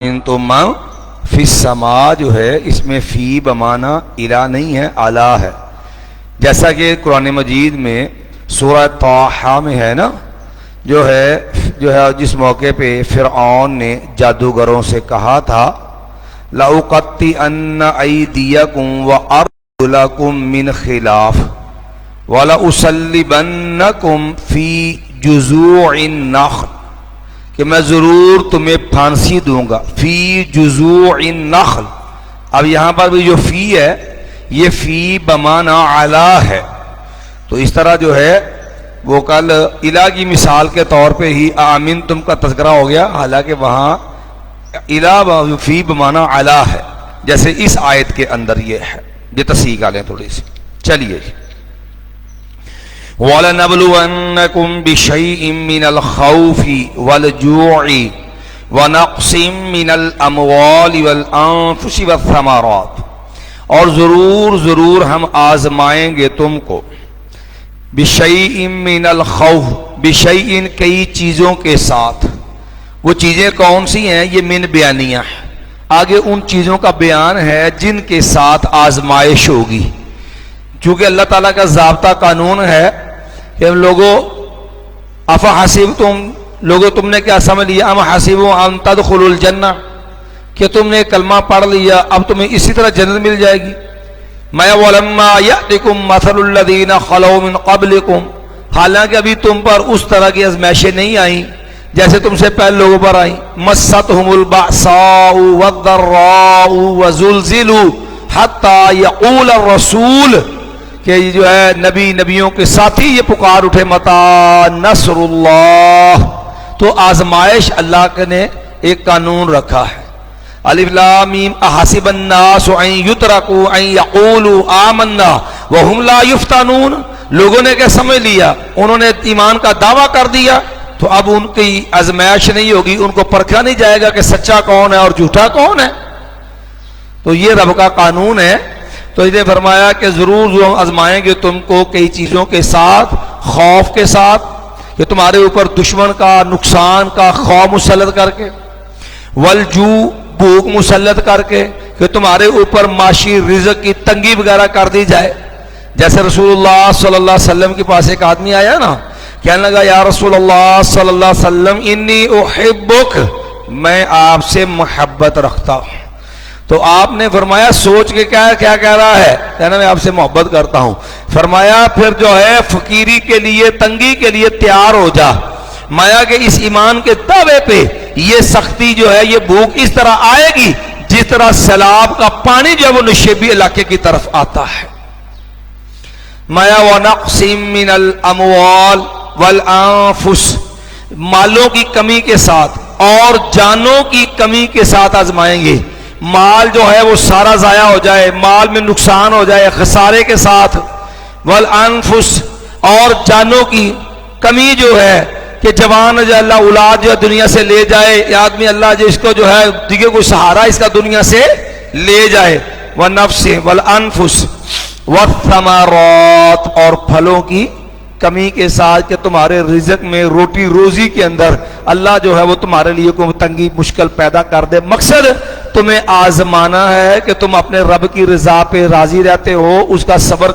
تو ماں فی السما جو ہے اس میں فی بمانا الا نہیں ہے، اعلیٰ ہے، جیسا کہ قرآن مجید میں سورہ طٰہٰ میں ہے نا، جو ہے جس موقع پہ فرعون نے جادوگروں سے کہا تھا لَأُقَطِّعَنَّ أَيْدِيَكُمْ وَأَرْجُلَكُمْ مِنْ خِلَافٍ وَلَأُصَلِّبَنَّكُمْ فِي جُذُوعِ النَّخْلِ، کہ میں ضرور تمہیں پھانسی دوں گا فی جذوع النخل۔ اب یہاں پر بھی جو فی ہے یہ فی بمانا اعلیٰ ہے، تو اس طرح جو ہے وہ کل الہ کی مثال کے طور پہ ہی آمین تم کا تذکرہ ہو گیا، حالانکہ وہاں الہ فی بمانا اعلیٰ ہے، جیسے اس آیت کے اندر یہ ہے۔ یہ تصحیح کر لیں تھوڑی سی، چلیے جی۔ وَلَنَبْلُوَنَّكُمْ بِشَيْءٍ مِّنَ الْخَوْفِ وَالْجُوعِ وَنَقْصٍ مِّنَ الْأَمْوَالِ وَالْأَنفُسِ وَالثَّمَرَاتِ، اور ضرور ہم آزمائیں گے تم کو بِشَيْءٍ مِّنَ الْخَوْفِ، بِشَيْءٍ کئی چیزوں کے ساتھ۔ وہ چیزیں کون سی ہیں؟ یہ من بیانیہ ہے، آگے ان چیزوں کا بیان ہے جن کے ساتھ آزمائش ہوگی، چونکہ اللہ تعالیٰ کا ضابطہ قانون ہے کہ لوگوں تم نے کیا سمجھ لیا ام حسبوا ان تدخلوا الجنہ، کہ تم نے کلمہ پڑھ لیا اب تمہیں اسی طرح جنت مل جائے گی۔ میں ولما یأتکم مثل الذین خلو من قبلکم، حالانکہ ابھی تم پر اس طرح کی آزمائشیں نہیں آئیں جیسے تم سے پہلے لوگوں پر آئیں۔ مستہم البأساء والضراء وزلزلوا حتی یقول الرسول، کہ جو ہے نبیوں کے ساتھی یہ پکار اٹھے متا نصر اللہ، تو آزمائش اللہ نے ایک قانون رکھا ہے۔ الف لام میم احسب الناس ان یترکوا ان یقولوا آمنا وهم لا یفتنون، لوگوں نے کیا سمجھ لیا؟ انہوں نے ایمان کا دعویٰ کر دیا، تو اب ان کی آزمائش نہیں ہوگی، ان کو پرکھا نہیں جائے گا کہ سچا کون ہے اور جھوٹا کون ہے۔ تو یہ رب کا قانون ہے۔ تو اس نے فرمایا کہ ضرور آزمائیں گے تم کو کئی چیزوں کے ساتھ، خوف کے ساتھ کہ تمہارے اوپر دشمن کا نقصان کا خوف مسلط کر کے، والجو بھوک مسلط کر کے کہ تمہارے اوپر معاشی رزق کی تنگی وغیرہ کر دی جائے، جیسے رسول اللہ صلی اللہ علیہ وسلم کے پاس ایک آدمی آیا نا، کہنے لگا یا رسول اللہ صلی اللہ علیہ وسلم انی احبک، میں آپ سے محبت رکھتا ہوں۔ تو آپ نے فرمایا سوچ کے کیا کہہ رہا ہے؟ کہنا میں آپ سے محبت کرتا ہوں۔ فرمایا پھر جو ہے فقیری کے لیے تنگی کے لیے تیار ہو جا، مایا کہ اس ایمان کے دعوے پہ یہ سختی جو ہے یہ بھوک اس طرح آئے گی جس طرح سیلاب کا پانی جو ہے وہ نشیبی علاقے کی طرف آتا ہے۔ مایا وَنَقْصٍ مِّنَ الْأَمْوَالِ وَالْأَنفُسِ، مالوں کی کمی کے ساتھ اور جانوں کی کمی کے ساتھ آزمائیں گے۔ مال جو ہے وہ سارا ضائع ہو جائے، مال میں نقصان ہو جائے خسارے کے ساتھ، والانفس، اور جانوں کی کمی جو ہے کہ جوان جو اللہ اولاد جو دنیا سے لے جائے، یہ آدمی اللہ جو اس کو جو ہے دیکھے کوئی سہارا اس کا دنیا سے لے جائے، والنفس والانفس والثمرات، اور پھلوں کی کمی کے ساتھ کہ تمہارے رزق میں روٹی روزی کے اندر اللہ جو ہے وہ تمہارے لیے کوئی تنگی مشکل پیدا کر دے۔ مقصد تمہیں آزمانا ہے کہ تم اپنے رب کی رضا پہ راضی رہتے ہو، اس کا صبر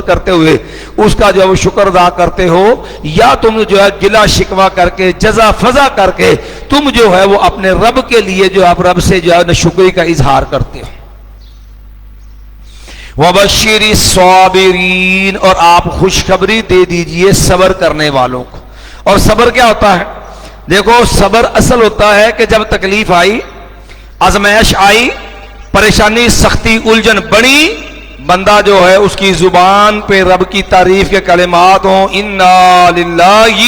کرتے ہوئے اس کا جو ہے وہ شکر ادا کرتے ہو، یا تم جو ہے گلا شکوہ کر کے جزا فضا کر کے تم جو ہے وہ اپنے رب کے لیے جو آپ رب سے جو ہے ناشکری کا اظہار کرتے ہو۔ وَبَشِّرِ الصَّابِرِينَ، اور آپ خوشخبری دے دیجئے صبر کرنے والوں کو۔ اور صبر کیا ہوتا ہے؟ دیکھو صبر اصل ہوتا ہے کہ جب تکلیف آئی، آزمائش آئی، پریشانی سختی الجھن بڑی، بندہ جو ہے اس کی زبان پہ رب کی تعریف کے کلمات ہوں، اِنَّا لِلَّهِ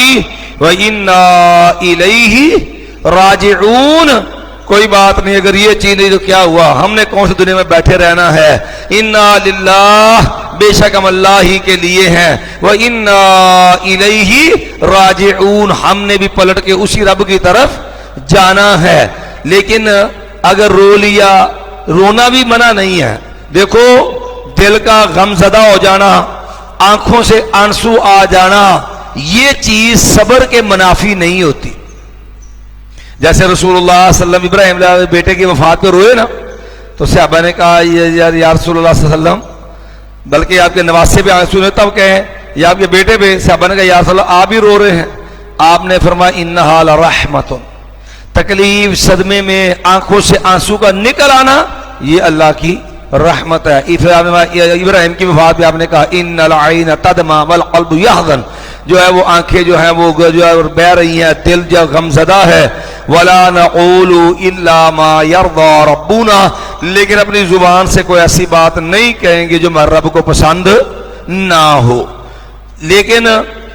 وَإِنَّا إِلَيْهِ راجعون، کوئی بات نہیں، اگر یہ چیز نہیں تو کیا ہوا، ہم نے کون سی دنیا میں بیٹھے رہنا ہے، اِنَّا لِلَّهِ، بے شک ہم اللہ ہی کے لیے ہیں، وَإِنَّا إِلَيْهِ راجعون، ہم نے بھی پلٹ کے اسی رب کی طرف جانا ہے۔ لیکن اگر رو لیا، رونا بھی منع نہیں ہے، دیکھو دل کا غم زدہ ہو جانا، آنکھوں سے آنسو آ جانا، یہ چیز صبر کے منافی نہیں ہوتی۔ جیسے رسول اللہ صلی اللہ علیہ وسلم ابراہیم علیہ السلام بیٹے کی وفات پہ روئے نا، تو صحابہ نے کہا یا رسول اللہ صلی اللہ علیہ وسلم، بلکہ آپ کے نواسے پہ آنسو نے تب کہے یا آپ کے بیٹے پہ، صحابہ نے کہا یا رسول اللہ آپ بھی رو رہے ہیں؟ آپ نے فرمایا انہا لرحمۃ، تکلیف صدمے میں آنکھوں سے آنسو کا نکل آنا یہ اللہ کی رحمت ہے۔ ابراہیم کی وفات پہ آپ نے کہا ان العین تدمع والقلب یحزن، جو ہے وہ آنکھیں جو ہیں وہ جو ہے بہ رہی ہیں، دل جو غمزدہ ہے۔ ولا نقول الا ما يرضى ربنا، لیکن اپنی زبان سے کوئی ایسی بات نہیں کہیں گے جو ہمارے رب کو پسند نہ ہو۔ لیکن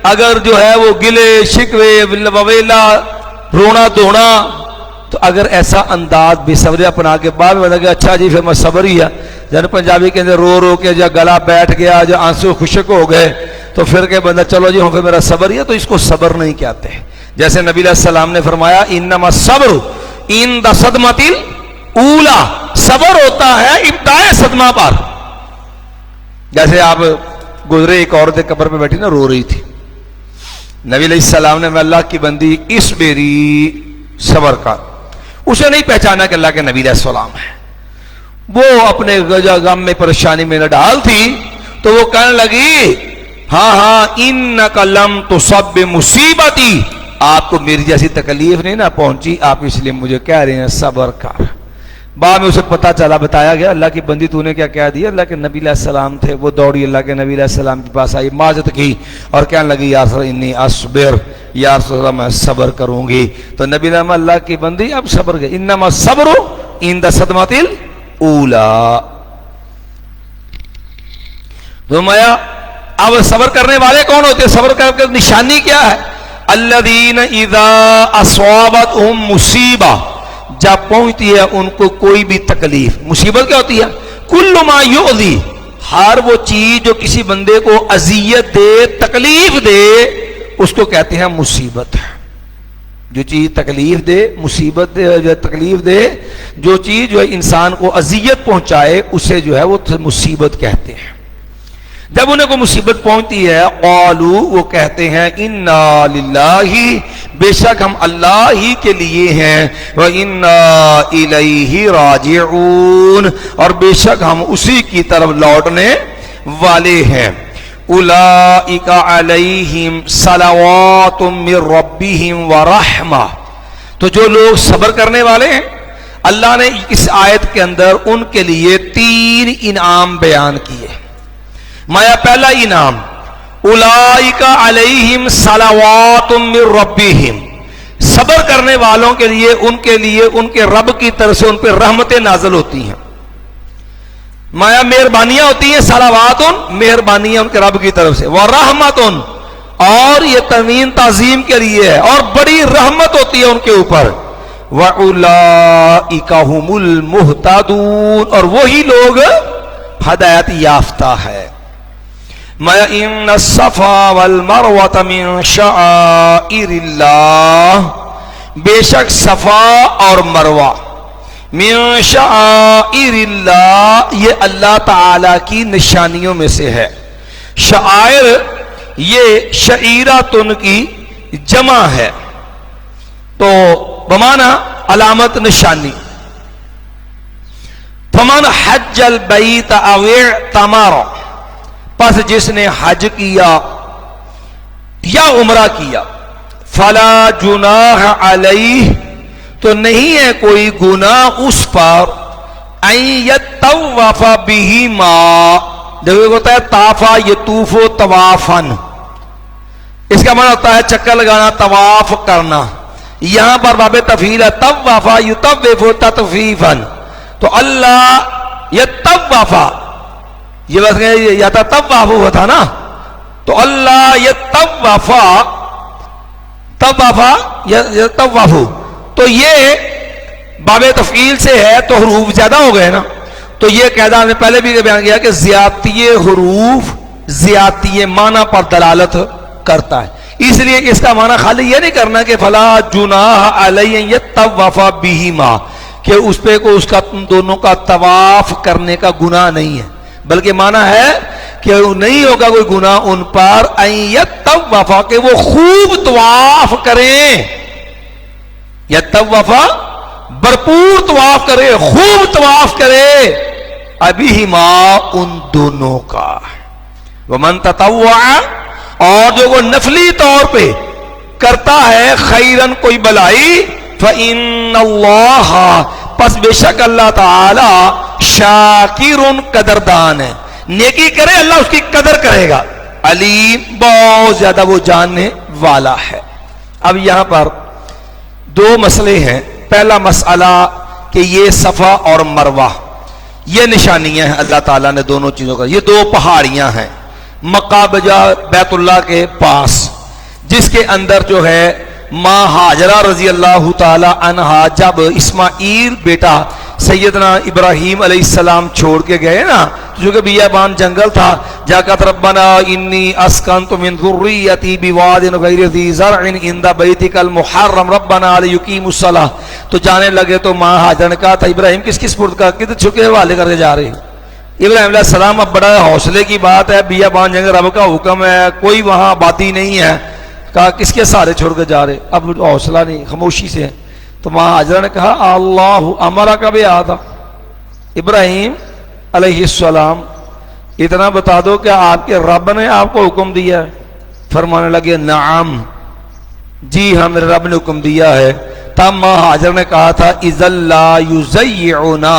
اگر جو ہے وہ گلے شکوے وویلا رونا دھونا، تو اگر ایسا انداز بے صبری اپنا کے بعد میں لگا اچھا جی پھر میں صبر ہی ہے، جن پنجابی کے اندر رو رو کے جو گلا بیٹھ گیا، جو آنسو خشک ہو گئے، تو پھر کہ بندہ چلو جی ہوں پھر میرا صبر ہی ہے، تو اس کو صبر نہیں کہتے۔ جیسے نبی علیہ السلام نے فرمایا انما الصبر عند صدمۃ الاولی، صبر ہوتا ہے ابتدائے صدمہ پر۔ جیسے آپ گزرے ایک عورت قبر پہ بیٹھی نا، رو رہی تھی، نبی علیہ السلام نے میں اللہ کی بندی اس میری صبر کا، اسے نہیں پہچانا کہ اللہ کے نبی علیہ السلام ہے، وہ اپنے غم میں پریشانی میں نہ ڈال تھی، تو وہ کہنے لگی ہاں ہاں انک لم تصب بمصیبتی، آپ کو میری جیسی تکلیف نہیں نہ پہنچی، آپ اس لیے مجھے کہہ رہے ہیں صبر کر۔ بعد میں اسے پتا چلا، بتایا گیا اللہ کی بندی تو نے کیا کہہ دیا، اللہ کے نبی علیہ السلام تھے، وہ دوڑی اللہ کے نبی علیہ السلام کے پاس آئی، معذرت کی اور کہنے لگی یا رسول انی اصبر، یا رسول اللہ میں صبر کروں گی۔ تو نبی نے اللہ کی بندی اب صبر گئی، انما الصبر عند صدمۃ الاولی۔ فرمایا اب صبر کرنے والے کون ہوتے ہیں، صبر کرنے کی نشانی کیا ہے؟ الذین اذا اصابتهم مصیبہ، جب پہنچتی ہے ان کو کوئی بھی تکلیف، مصیبت کیا ہوتی ہے؟ کل ما یؤذی، ہر وہ چیز جو کسی بندے کو اذیت دے، تکلیف دے، اس کو کہتے ہیں مصیبت۔ جو چیز تکلیف دے، مصیبت دے، جو تکلیف دے، جو چیز جو ہے انسان کو اذیت پہنچائے، اسے جو ہے وہ مصیبت کہتے ہیں۔ جب انہیں کوئی مصیبت پہنچتی ہے قالوا، وہ کہتے ہیں انا للہ، بے شک ہم اللہ ہی کے لیے ہیں، وَإِنَّا إِلَيْهِ رَاجِعُونَ، اور بے شک ہم اسی کی طرف لوٹنے والے ہیں۔ اولئک علیہم صلوات من ربہم ورحمہ، تو جو لوگ صبر کرنے والے ہیں، اللہ نے اس آیت کے اندر ان کے لیے 3 انعام بیان کیے۔ مایا پہلا انعام اولئک علیہم صلوات من ربہم، صبر کرنے والوں کے لیے ان کے رب کی طرف سے ان پہ رحمتیں نازل ہوتی ہیں، مایا مہربانیاں ہوتی ہیں، صلوات مہربانیاں ان کے رب کی طرف سے، ورحمت، اور یہ تنوین تعظیم کے لیے ہے، اور بڑی رحمت ہوتی ہے ان کے اوپر، وَأُولَئِكَ هُمُ الْمُهْتَدُونَ، اور وہی لوگ ہدایت یافتہ ہے۔ إِنَّ الصَّفَا وَالْمَرْوَةَ مِن شَعَائِرِ اللَّهِ، بے شک صفا اور مروہ من شعائر اللہ، یہ اللہ تعالی کی نشانیوں میں سے ہے۔ شعائر یہ شعیراتن کی جمع ہے، تو بمانا علامت نشانی۔ فمن حج البیت او اعتمر، پس جس نے حج کیا یا عمرہ کیا، فلا جناح علیہ، تو نہیں ہے کوئی گناہ اس پر، ان یطوف بہما، جب یہ ہوتا ہے طافا یطوف طوافن، اس کا معنی ہوتا ہے چکر لگانا، طواف کرنا، یہاں پر باب تفعیل ہے، طوف یطوف تطفیفن، تو اللہ یطوف، یہ بس یا طواف ہوا تھا نا، تو اللہ یطوف، طواف، تو یہ باب تفعیل سے ہے تو حروف زیادہ ہو گئے نا، تو یہ قاعدہ نے پہلے بھی بیان کیا کہ زیادتی حروف زیادتی معنی پر دلالت کرتا ہے، اس لیے اس کا معنی خالی یہ نہیں کرنا کہ فلا جناح علیہ یطوف بہما، کہ اس پہ کو اس کا دونوں کا طواف کرنے کا گناہ نہیں ہے، بلکہ معنی ہے کہ نہیں ہوگا کوئی گناہ ان پر، ان یطوف، کہ وہ خوب طواف کریں، یطوفا بھرپور طواف کرے، خوب طواف کرے، ابھی ہی ماں ان دونوں کا. ومن تطوع، اور جو وہ نفلی طور پہ کرتا ہے خیرن کوئی بلائی، فإن اللہ، پس بے شک اللہ تعالی شاکر قدردان ہے، نیکی کرے اللہ اس کی قدر کرے گا، علیم بہت زیادہ وہ جاننے والا ہے. اب یہاں پر دو مسئلے ہیں. پہلا مسئلہ کہ یہ صفا اور مروہ یہ نشانیاں ہیں اللہ تعالیٰ نے دونوں چیزوں کا. یہ دو پہاڑیاں ہیں مکہ بجا بیت اللہ کے پاس، جس کے اندر جو ہے ماں ہاجرہ رضی اللہ تعالی عنہا جب اسماعیل بیٹا سیدنا ابراہیم علیہ السلام چھوڑ کے گئے نا، جو کہ بیابان جنگل تھا، جا کر ربنا انی اسکنت من ذریتی بواد غیر ذی زرع عند بیتک المحرم ربنا لیقیموا الصلاۃ، تو جانے لگے تو ماں ہاجرہ نے کہا تھا ابراہیم کس کس پرد کا کدھر چھکے حوالے کر کے جا رہے ہیں. ابراہیم علیہ السلام اب بڑا حوصلے کی بات ہے، بیابان جنگل رب کا حکم ہے، کوئی وہاں آبادی نہیں ہے، کہا کس کے سارے چھوڑ کے جا رہے، اب حوصلہ نہیں، خاموشی سے. تو ماں ہاجرہ نے کہا اللہ امرا کا بھی آتا ابراہیم علیہ السلام، اتنا بتا دو کہ آپ کے رب نے آپ کو حکم دیا ہے. فرمانے لگے نعم، جی ہاں میرے رب نے حکم دیا ہے. تب ماں ہاجرہ نے کہا تھا اذا لا یضیعنا،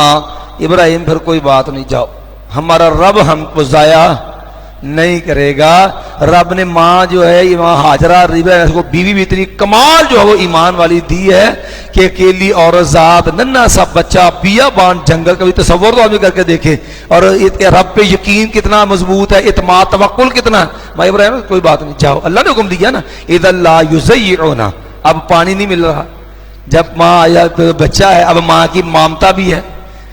ابراہیم پھر کوئی بات نہیں، جاؤ، ہمارا رب ہم کو ضائع نہیں کرے گا. رب نے ماں جو ہے ماں ہاجرہ کو بیوی بھی اتنی کمال جو ہے وہ ایمان والی دی ہے کہ اکیلی عورت ذات، ننھا سا بچہ، بیابان جنگل، کبھی تصور تو آدمی کر کے دیکھے، اور رب پہ یقین کتنا مضبوط ہے، اعتماد توکل کتنا. بھائی ابراہیم کوئی بات نہیں، جاؤ، اللہ نے حکم دیا نا اذا لا یضیعنا. اب پانی نہیں مل رہا، جب ماں آیا بچہ ہے، اب ماں کی مامتا بھی ہے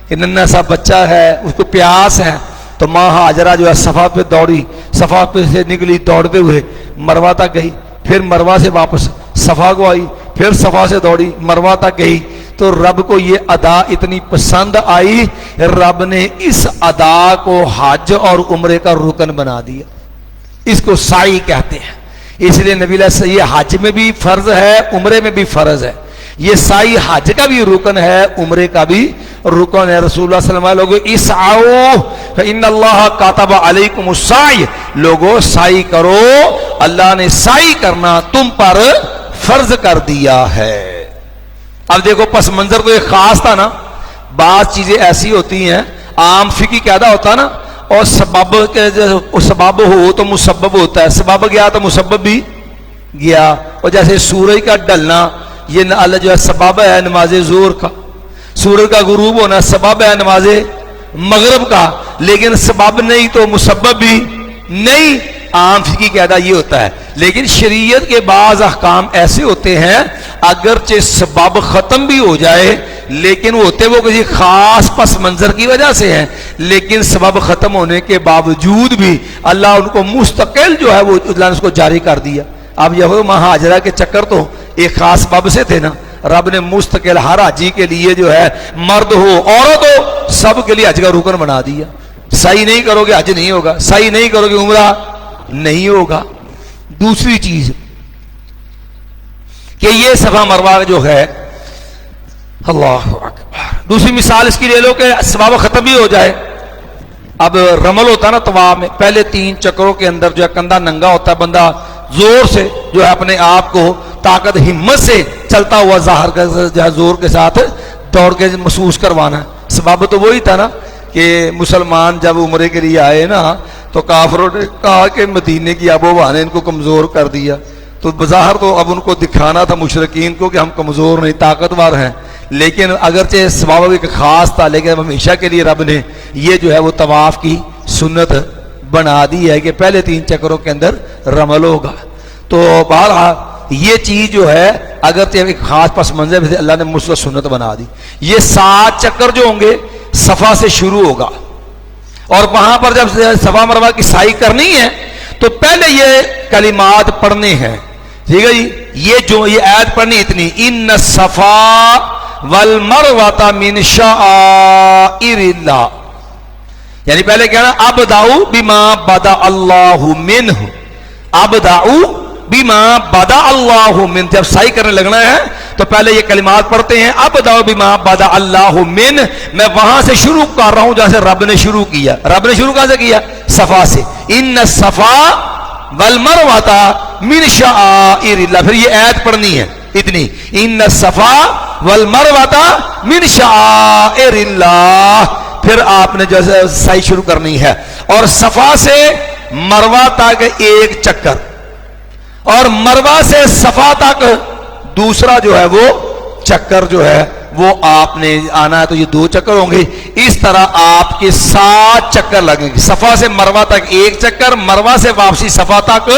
کہ ننھا سا بچہ ہے، اس کو پیاس ہے. تو ماں ہاجرہ جو ہے صفا پہ دوڑی، صفا پہ سے نکلی دوڑتے ہوئے مروہ تک گئی، پھر مروہ سے واپس صفا کو آئی، پھر صفا سے دوڑی مروہ تک گئی. تو رب کو یہ ادا اتنی پسند آئی، رب نے اس ادا کو حج اور عمرے کا رکن بنا دیا. اس کو سعی کہتے ہیں. اس لیے نبی علیہ السلام یہ حج میں بھی فرض ہے، عمرے میں بھی فرض ہے. یہ سعی حج کا بھی رکن ہے، عمرے کا بھی رکن ہے. رسول اللہ صلی اللہ علیہ وسلم لوگو اسعوا فإن اللہ کاتب علیکم السعی، لوگو سعی کرو، اللہ نے سعی کرنا تم پر فرض کر دیا ہے. اب دیکھو پس منظر تو ایک خاص تھا نا. بعض چیزیں ایسی ہوتی ہیں، عام فقہی قاعدہ ہوتا نا، اور سبب کے سبب ہو تو مسبب ہوتا ہے، سبب گیا تو مسبب بھی گیا. اور جیسے سورج کا ڈھلنا یہ اللہ جو ہے سبب ہے نماز ظہر کا، سورج کا غروب ہونا سبب ہے نماز مغرب کا، لیکن سبب نہیں تو مسبب بھی نہیں. عام فقہی قاعدہ یہ ہوتا ہے. لیکن شریعت کے بعض احکام ایسے ہوتے ہیں اگرچہ سبب ختم بھی ہو جائے لیکن ہوتے وہ کسی خاص پس منظر کی وجہ سے ہیں، لیکن سبب ختم ہونے کے باوجود بھی اللہ ان کو مستقل جو ہے وہ اللہ نے اس کو جاری کر دیا. اب یہ ماں ہاجرہ کے چکر تو ایک خاص سبب سے تھے نا، رب نے مستقل ہر حاجی کے لیے جو ہے مرد ہو عورت ہو سب کے لیے حج کا رکن بنا دیا. صحیح نہیں کرو گے حج نہیں ہوگا، صحیح نہیں کرو گے عمرہ نہیں ہوگا. دوسری چیز کہ یہ صفا مروہ جو ہے، اللہ اکبر، دوسری مثال اس کی لے لو کہ سبب ختم بھی ہو جائے. اب رمل ہوتا ہے نا طواف میں، پہلے 3 چکروں کے اندر جو ہے کندھا ننگا ہوتا ہے، بندہ زور سے جو ہے اپنے آپ کو طاقت ہمت سے چلتا ہوا ظاہر کر جو ہے زور کے ساتھ دوڑ کے محسوس کروانا. سبب تو وہی تھا نا کہ مسلمان جب عمرے کے لیے آئے نا تو کافروں نے کہا کہ مدینے کی آب و ہوا نے ان کو کمزور کر دیا. تو بظاہر تو اب ان کو دکھانا تھا مشرکین کو کہ ہم کمزور نہیں طاقتور ہیں، لیکن اگرچہ سبب ایک خاص تھا لیکن ہمیشہ کے لیے رب نے یہ جو ہے وہ طواف کی سنت بنا دی ہے کہ پہلے 3 چکروں کے اندر رمل ہوگا. تو بہرحال یہ چیز جو ہے اگرچہ ایک خاص پس منظر میں سے اللہ نے مسلم سنت بنا دی. یہ 7 چکر جو ہوں گے صفا سے شروع ہوگا، اور وہاں پر جب صفا مروہ کی سعی کرنی ہے تو پہلے یہ کلمات پڑھنے ہیں. ٹھیک ہے جی، یہ آیت پڑھنی اتنی، ان الصفا والمروۃ من شعائر اللہ، یعنی پہلے کہنا ابداؤ بما بدا اللہ منہ، ابداؤ بما بدا اللہ منہ. جب سعی کرنے لگنا ہے تو پہلے یہ کلمات پڑھتے ہیں اب داؤ بما بدا اللہ من، میں وہاں سے شروع کر رہا ہوں جہاں سے رب نے شروع کیا. رب نے شروع کہاں سے کیا؟ صفا سے. ان الصفا والمروہ من شعائر اللہ. پھر یہ آیت پڑھنی ہے اتنی، ان الصفا والمروہ من شعائر اللہ. پھر آپ نے جو ہے سعی شروع کرنی ہے، اور صفا سے مروہ تک ایک چکر، اور مروہ سے صفا تک دوسرا جو ہے وہ چکر جو ہے وہ آپ نے آنا ہے. تو یہ 2 چکر ہوں گے. اس طرح آپ کے 7 چکر لگیں گے. صفا سے مروہ تک ایک چکر، مروہ سے واپسی صفا تک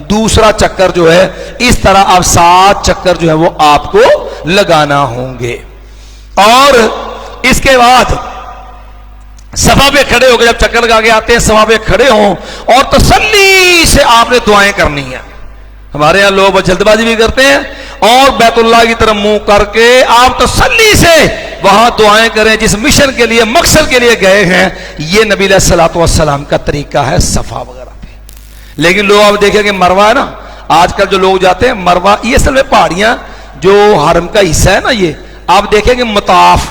دوسرا چکر جو ہے. اس طرح اب 7 چکر جو ہے وہ آپ کو لگانا ہوں گے. اور اس کے بعد صفا پہ کھڑے ہو کے جب چکر لگا کے آتے ہیں صفا پہ کھڑے ہوں اور تسلی سے آپ نے دعائیں کرنی ہیں. ہمارے یہاں لوگ جلد بازی بھی کرتے ہیں اور بیت اللہ کی طرف منہ کر کے آپ تسلی سے وہاں دعائیں کریں جس مشن کے لیے مقصد کے لیے گئے ہیں. یہ نبی علیہ الصلوۃ والسلام کا طریقہ ہے صفا وغیرہ پہ. لیکن لوگ آپ دیکھیں کہ مروہ ہے نا، آج کل جو لوگ جاتے ہیں مروہ، یہ اصل میں پہاڑیاں جو حرم کا حصہ ہے نا، یہ آپ دیکھیں کہ مطاف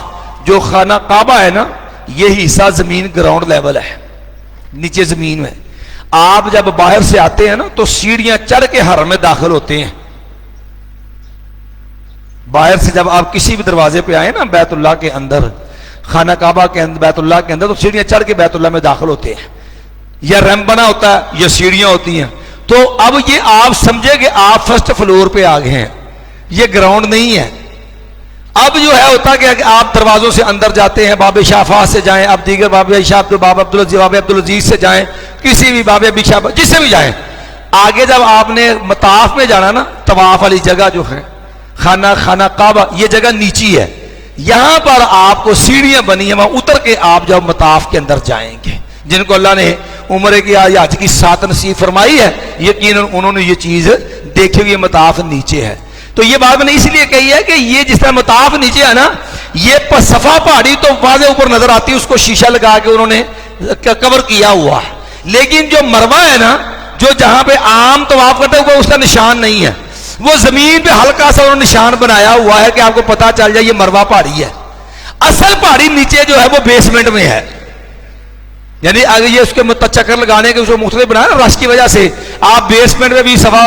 جو خانہ کعبہ ہے نا، یہ حصہ زمین گراؤنڈ لیول ہے، نیچے زمین میں. آپ جب باہر سے آتے ہیں نا تو سیڑھیاں چڑھ کے حرم میں داخل ہوتے ہیں. باہر سے جب آپ کسی بھی دروازے پہ آئے نا بیت اللہ کے اندر، خانہ کعبہ کے اندر، بیت اللہ کے اندر، تو سیڑھیاں چڑھ کے بیت اللہ میں داخل ہوتے ہیں. یا ریمپ بنا ہوتا ہے یا سیڑھیاں ہوتی ہیں. تو اب یہ آپ سمجھے کہ آپ فرسٹ فلور پہ آ گئے ہیں، یہ گراؤنڈ نہیں ہے. اب جو ہے ہوتا کہ آپ دروازوں سے اندر جاتے ہیں، باب شافع سے جائیں، اب دیگر باب شاہ باب عبدالعزیز سے جائیں، کسی بھی باب شاہ جس سے بھی جائیں. آگے جب آپ نے مطاف میں جانا نا، طواف والی جگہ جو ہے خانہ کعبہ، یہ جگہ نیچی ہے. یہاں پر آپ کو سیڑھیاں بنی ہیں، وہاں اتر کے آپ جب مطاف کے اندر جائیں گے. جن کو اللہ نے عمرے کی یا حج کی سعادت نصیب فرمائی ہے، یقیناً انہوں نے یہ چیز دیکھی ہوئی. مطاف نیچے ہے. تو یہ بات میں نے اس لیے کہی ہے کہ یہ جس طرح مطاف نیچے ہے نا، یہ صفا پہاڑی تو واضح اوپر نظر آتی ہے، اس کو شیشہ لگا کے انہوں نے کور کیا ہوا ہے. لیکن جو مروہ ہے نا، جو جہاں پہ عام طواف کرتے ہوئے اس کا نشان نہیں ہے، وہ زمین پہ ہلکا سا انہوں نے نشان بنایا ہوا ہے کہ آپ کو پتا چل جائے یہ مروہ پہاڑی ہے. اصل پہاڑی نیچے جو ہے وہ بیسمنٹ میں ہے. یعنی اگر یہ اس کے چکر لگانے کے جو مختلف بنایا نا رش کی وجہ سے، آپ بیسمنٹ میں بھی صفا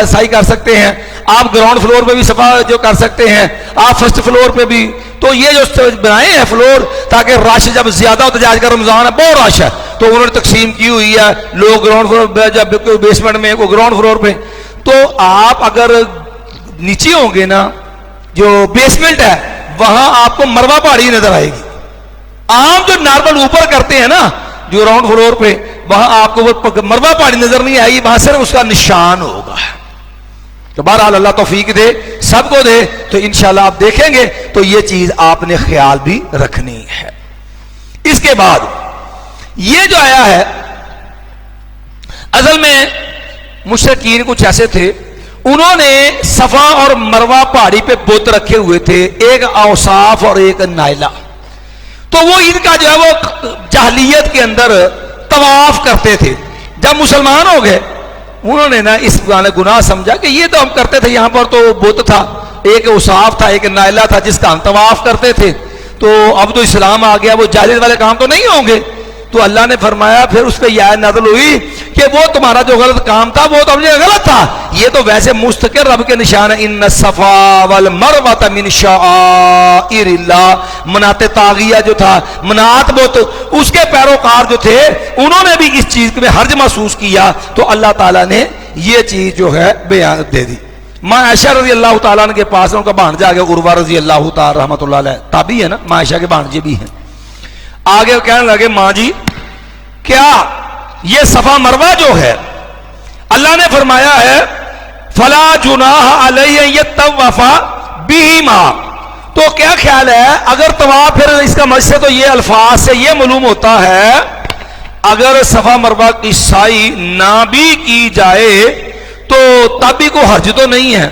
صحیح کر سکتے ہیں، آپ گراؤنڈ فلور پہ بھی صفا جو کر سکتے ہیں، آپ فرسٹ فلور پہ بھی. تو یہ جو بنائے ہیں فلور تاکہ رش جب زیادہ ہوتا جائے، آج کا رمضان ہے بہت رش ہے تو انہوں نے تقسیم کی ہوئی ہے، لوگ گراؤنڈ فلور جب بیسمنٹ میں وہ گراؤنڈ فلور پہ. تو آپ اگر نیچے ہوں گے نا، جو بیسمنٹ ہے وہاں آپ کو مروہ پہاڑی نظر آئے گی. عام جو نارمل اوپر کرتے ہیں نا جو گراؤنڈ فلور پہ، وہاں آپ کو وہ مروہ پہاڑی نظر نہیں آئے گی، وہاں صرف اس کا نشان ہوگا. تو بہرحال اللہ توفیق دے سب کو دے. تو انشاءاللہ آپ دیکھیں گے تو یہ چیز آپ نے خیال بھی رکھنی ہے. اس کے بعد یہ جو آیا ہے، اصل میں مشرکین کچھ ایسے تھے، انہوں نے صفا اور مروہ پہاڑی پہ بت رکھے ہوئے تھے، ایک اوصاف اور ایک نائلہ. تو وہ ان کا جو ہے وہ جاہلیت کے اندر طواف کرتے تھے. جب مسلمان ہو گئے انہوں نے نا اس گناہ سمجھا کہ یہ تو ہم کرتے تھے، یہاں پر تو بت تھا، ایک اوصاف تھا، ایک نائلہ تھا جس کا ہم طواف کرتے تھے. تو اب تو اسلام آ گیا، وہ جاہلیت والے کام تو نہیں ہوں گے. تو اللہ نے فرمایا، پھر اس پہ یہ آیت نازل ہوئی کہ وہ تمہارا جو غلط کام تھا وہ تو غلط تھا، یہ تو ویسے مستقل رب کے نشان ہے. ان الصفا والمروہ من شعائر اللہ. منات طاغیہ جو تھا، منات بت، اس کے پیروکار جو تھے انہوں نے بھی اس چیز میں حرج محسوس کیا. تو اللہ تعالیٰ نے یہ چیز جو ہے بیان دے دی. ماں عائشہ رضی اللہ تعالیٰ عنہ کے پاس ان کا بھانجا آ گیا، عروہ رضی اللہ تعالیٰ رحمۃ اللہ علیہ، تابعی ہے نا، ماں عائشہ کے بھانجے بھی ہیں. آگے کہنے لگے ماں جی کیا یہ صفا مروہ جو ہے اللہ نے فرمایا ہے فلا جناح علیہ یطوف بہما، تو کیا خیال ہے اگر طواف، پھر اس کا مقصد تو یہ الفاظ سے یہ معلوم ہوتا ہے اگر صفا مروہ کی سعی نہ بھی کی جائے تو تب بھی کوئی حرج تو نہیں ہے.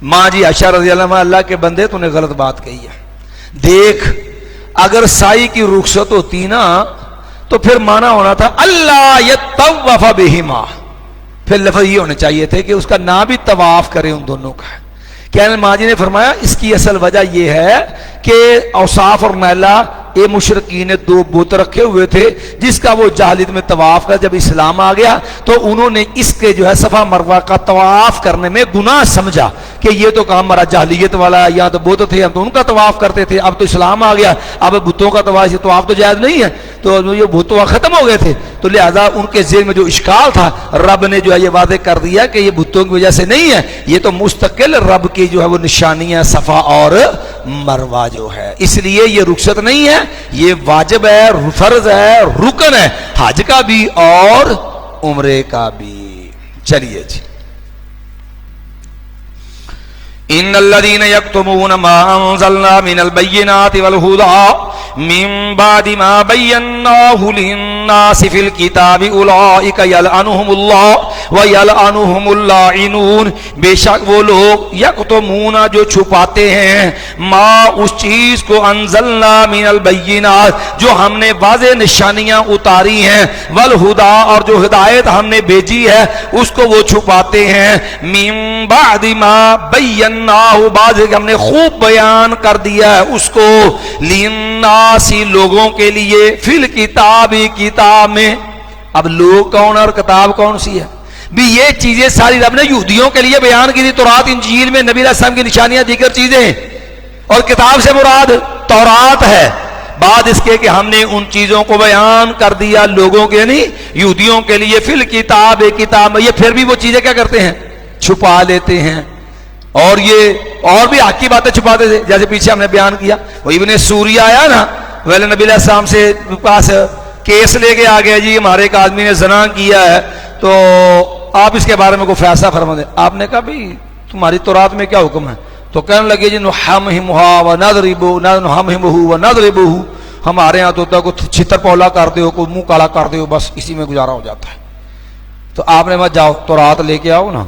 ماں جی عائشہ رضی اللہ عنہ، اللہ کے بندے تو نے غلط بات کہی ہے. دیکھ اگر سائی کی رخصت ہوتی نا تو پھر مانا ہونا تھا اللہ یطوف بہما، پھر لفظ یہ ہونے چاہیے تھے کہ اس کا نہ بھی طواف کرے ان دونوں کا. کہنے ماجی نے فرمایا اس کی اصل وجہ یہ ہے کہ اوصاف اور میلا یہ مشرقین نے دو بت رکھے ہوئے تھے جس کا وہ جاہلیت میں طواف کا، جب اسلام آ گیا تو انہوں نے اس کے جو ہے صفا مروہ کا طواف کرنے میں گناہ سمجھا کہ یہ تو کام ہمارا جاہلیت والا ہے، یہاں تو بت تھے ہم تو ان کا طواف کرتے تھے، اب تو اسلام آ گیا اب بتوں کا طواف تو جائز نہیں ہے، تو یہ بت ختم ہو گئے تھے، تو لہذا ان کے ذہن میں جو اشکال تھا رب نے جو ہے یہ واضح کر دیا کہ یہ بتوں کی وجہ سے نہیں ہے، یہ تو مستقل رب کی جو ہے وہ نشانیاں صفا اور مروہ جو ہے، اس لیے یہ رخصت نہیں ہے، یہ واجب ہے، فرض ہے، رکن ہے، حج کا بھی اور عمرے کا بھی۔ چلیے جی، ان الذين يكتمون ما انزلنا من البينات والهدى من بعد ما بيناه للناس في الكتاب اولئك يلعنهم الله ويلعنهم اللاعنون، بے شک وہ لوگ یکتمون جو چھپاتے ہیں ما اس چیز کو انزلنا من البینات جو ہم نے واضح نشانیاں اتاری ہیں، والہدى اور جو ہدایت ہم نے بھیجی ہے اس کو وہ چھپاتے ہیں، من بعد ما بعد ہم نے خوب بیان کر دیا ہے اس کو، للناسی لوگوں کے لیے، فی الکتاب کتاب میں۔ اب لوگ کون اور کتاب کون سی ہے بھی؟ یہ چیزیں ساری رب نے یہودیوں کے لیے بیان کی تھی، تورات انجیل میں نبی علیہ السلام کی نشانیاں دیگر چیزیں ہیں، اور کتاب سے مراد تورات ہے، بعد اس کے کہ ہم نے ان چیزوں کو بیان کر دیا لوگوں کے یعنی یہودیوں کے لیے، فی الکتاب کتاب میں۔ یہ پھر بھی وہ چیزیں کیا کرتے ہیں؟ چھپا لیتے ہیں، اور یہ اور بھی حق کی باتیں چھپاتے تھے، جیسے پیچھے ہم نے بیان کیا وہ ابن سوریہ آیا نا، ویل نبی علیہ السلام سے پاس کیس لے کے آ گیا، جی ہمارے ایک آدمی نے زنا کیا ہے تو آپ اس کے بارے میں کوئی فیصلہ فرما دیں۔ آپ نے کہا بھی تمہاری تورات میں کیا حکم ہے؟ تو کہنے لگے جی نحمہمھا ونضربہ ونضربہ، ہمارے ہاں تو ہوتا ہے کوئی چھتر پولا کر دے ہو، کوئی منہ کالا کر دے ہو، بس اسی میں گزارا ہو جاتا ہے۔ تو آپ نے جاؤ تورات لے کے آؤ نا،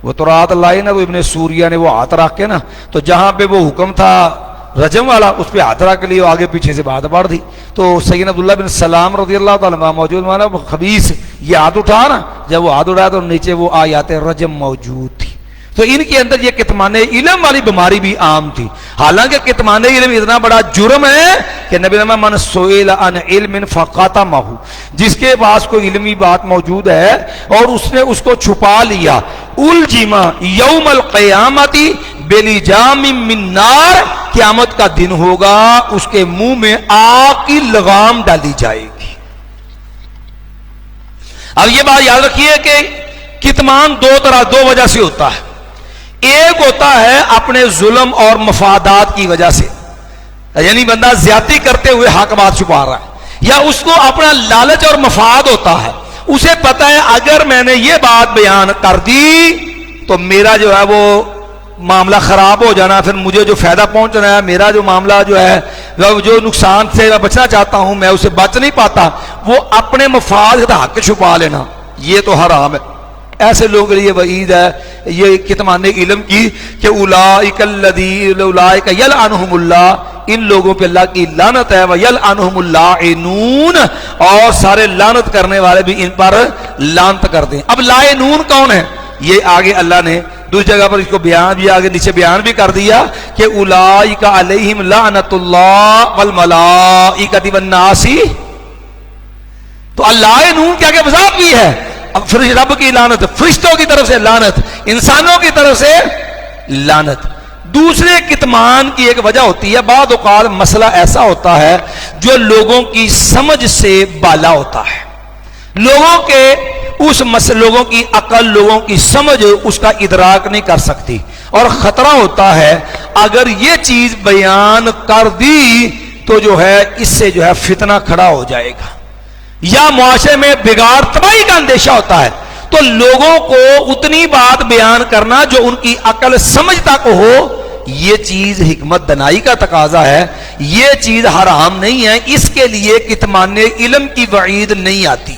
وہ تورات لائی نا، وہ ابن سوریہ نے وہ ہاتھ رکھ کے نا، تو جہاں پہ وہ حکم تھا رجم والا اس پہ ہاتھ رکھ لیے، آگے پیچھے سے بات بڑھ دی، تو سیدنا عبداللہ بن سلام رضی اللہ تعالیٰ عنہ موجود مانا خبیث یہ ہاتھ اٹھا نا، جب وہ ہاتھ اٹھایا تو نیچے وہ آیات رجم موجود تھی، تو ان کے اندر یہ کتمان علم والی بیماری بھی عام تھی، حالانکہ کتمان علم اتنا بڑا جرم ہے کہ نبی نے من سئل عن علم فقاتمہ، جس کے پاس کوئی علمی بات موجود ہے اور اس نے اس کو چھپا لیا، الجما یوم القیامت بلجام من نار، قیامت کا دن ہوگا اس کے منہ میں آگ کی لگام ڈالی جائے گی۔ اب یہ بات یاد رکھیے کہ کتمان دو وجہ سے ہوتا ہے، ایک ہوتا ہے اپنے ظلم اور مفادات کی وجہ سے، یعنی بندہ زیادتی کرتے ہوئے حق بات چھپا رہا ہے، یا اس کو اپنا لالچ اور مفاد ہوتا ہے، اسے پتا ہے اگر میں نے یہ بات بیان کر دی تو میرا جو ہے وہ معاملہ خراب ہو جانا، پھر مجھے جو فائدہ پہنچنا ہے، میرا جو معاملہ جو ہے جو نقصان سے میں بچنا چاہتا ہوں میں اسے بچ نہیں پاتا، وہ اپنے مفاد کا حق چھپا لینا یہ تو حرام ہے۔ ایسے لوگوں کے لیے وعید ہے یہ کتمان علم کی کہ اولئک یلعنہم اللہ، ان لوگوں پہ اللہ کی لعنت ہے، ویلعنہم اللاعنون، اور سارے لعنت کرنے والے بھی ان پر لعنت کر دیں۔ اب لاعنون کون ہے؟ یہ آگے اللہ نے دوسری جگہ پر اس کو بیان بھی آگے نیچے بیان بھی کر دیا کہ اولئک علیہم لعنت اللہ والملائکۃ والناس، تو اللاعنون کیا کہ وضاحت بھی ہے، اب رب کی لعنت، فرشتوں کی طرف سے لعنت، انسانوں کی طرف سے لعنت۔ دوسرے کتمان کی ایک وجہ ہوتی ہے، بعض اوقات مسئلہ ایسا ہوتا ہے جو لوگوں کی سمجھ سے بالا ہوتا ہے، لوگوں کے اس لوگوں کی عقل، لوگوں کی سمجھ اس کا ادراک نہیں کر سکتی، اور خطرہ ہوتا ہے اگر یہ چیز بیان کر دی تو جو ہے اس سے جو ہے فتنہ کھڑا ہو جائے گا، یا معاشرے میں بگاڑ تباہی کا اندیشہ ہوتا ہے، تو لوگوں کو اتنی بات بیان کرنا جو ان کی عقل سمجھ تک ہو، یہ چیز حکمت دنائی کا تقاضا ہے، یہ چیز حرام نہیں ہے، اس کے لیے کتمان علم کی وعید نہیں آتی۔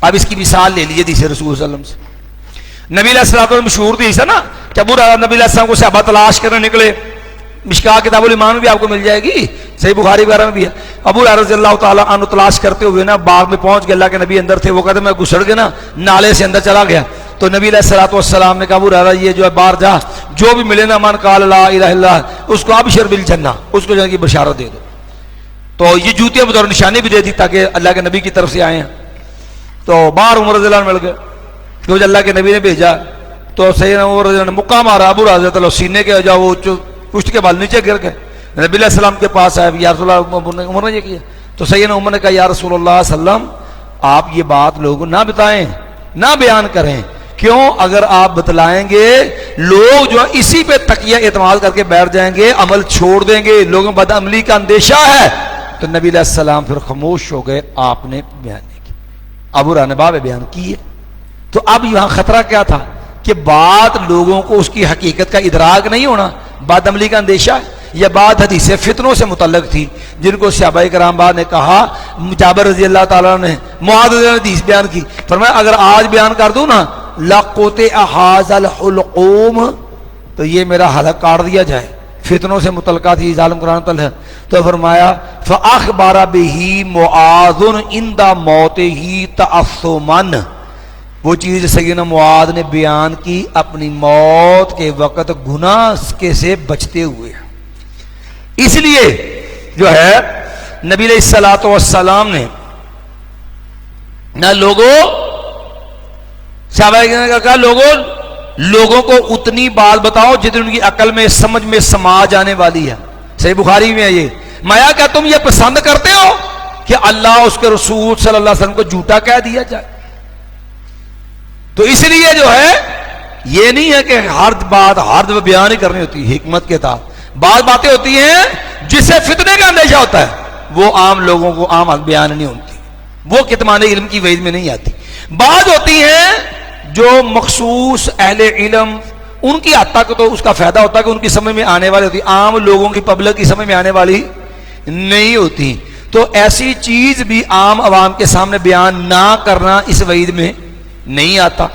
اب اس کی مثال لے لیجیے حدیث رسول صلی اللہ علیہ وسلم سے، نبی علیہ السلام کو مشہور حدیث ہے نا کہ ابو ہریرہ نبی علیہ السلام کو صحابہ تلاش کرنے نکلے، مشکاہ کتاب الایمان میں بھی آپ کو مل جائے گی، صحیح بخاری وغیرہ میں بھی ہے، ابو ہریرہ رضی اللہ تعالیٰ عنہ تلاش کرتے ہوئے نا باغ میں پہنچ گئے، اللہ کے نبی اندر تھے، وہ کہتے میں گھسڑ گیا نا، نالے سے اندر چلا گیا، تو نبی علیہ الصلوۃ والسلام نے کہا ابو ہریرہ یہ جو ہے باہر جا، جو بھی ملے نا من قال لا الہ الا اللہ اس کو ابشر بالجنہ، اس کو جنت کی بشارت دے دو. تو یہ جوتیاں بطور نشانی بھی دے دی تاکہ اللہ کے نبی کی طرف سے آئے ہیں. تو باہر عمر رضی اللہ عنہ مل گئے، کیونکہ اللہ کے نبی نے بھیجا. تو سیدنا عمر رضی اللہ عنہ نے مکہ مارا ابو ہریرہ سینے کے جا وہ پشت کے بال نیچے گر گئے. نبی علیہ السلام کے پاس آئے، یا رسول اللہ عمر نے یہ کیا. تو سیدنا عمر نے کہا یا رسول اللہ صلی اللہ علیہ وسلم آپ یہ بات لوگوں کو نہ بتائیں، نہ بیان کریں. کیوں؟ اگر آپ بتلائیں گے لوگ جو اسی پہ تکیہ اعتماد کر کے بیٹھ جائیں گے، عمل چھوڑ دیں گے، لوگوں بد عملی کا اندیشہ ہے. تو نبی علیہ السلام پھر خاموش ہو گئے، آپ نے بیان نہیں کیا. ابو ہریرہ نے بعد میں بیان کی ہے. تو اب یہاں خطرہ کیا تھا کہ بات لوگوں کو اس کی حقیقت کا ادراک نہیں ہونا، بد عملی کا اندیشہ ہے. یہ بات حدیث فتنوں سے متعلق تھی جن کو صحابہ کرام بعد نے کہا. جابر رضی اللہ تعالیٰ نے معاذ نے حدیث بیان کی، فرمایا اگر آج بیان کر دوں نا لَقُطِعَ هَذَا الْحُلْقُومُ تو یہ میرا حلق کاٹ دیا جائے. فتنوں سے متعلقہ تھی ظالم قرآن تعالیٰ. تو فرمایا فَأَخْبَرَ بِهِ مُعَاذٌ عِنْدَ مَوْتِهِ تَأَثُّمًا، وہ چیز سیدنا معاذ نے بیان کی اپنی موت کے وقت گناہ کے سے بچتے ہوئے. اس لیے جو ہے نبی علیہ الصلوۃ والسلام نے نہ لوگوں کو اتنی بات بتاؤ جتنی ان کی عقل میں سمجھ میں سما جانے والی ہے. صحیح بخاری میں ہے یہ. مایا کیا تم یہ پسند کرتے ہو کہ اللہ اس کے رسول صلی اللہ علیہ وسلم کو جھوٹا کہہ دیا جائے؟ تو اس لیے جو ہے یہ نہیں ہے کہ ہر بات ہر دفعہ بیان ہی کرنی ہوتی ہے. حکمت کے تحت بعض باتیں ہوتی ہیں جسے فتنے کا اندیشہ ہوتا ہے، وہ عام لوگوں کو عام بیان نہیں ہوتی، وہ کتمان علم کی وعید میں نہیں آتی. بعض ہوتی ہیں جو مخصوص اہل علم ان کی حد تک تو اس کا فائدہ ہوتا ہے کہ ان کی سمجھ میں آنے والی ہوتی، عام لوگوں کی پبلک کی سمجھ میں آنے والی نہیں ہوتی. تو ایسی چیز بھی عام عوام کے سامنے بیان نہ کرنا اس وعید میں نہیں آتا.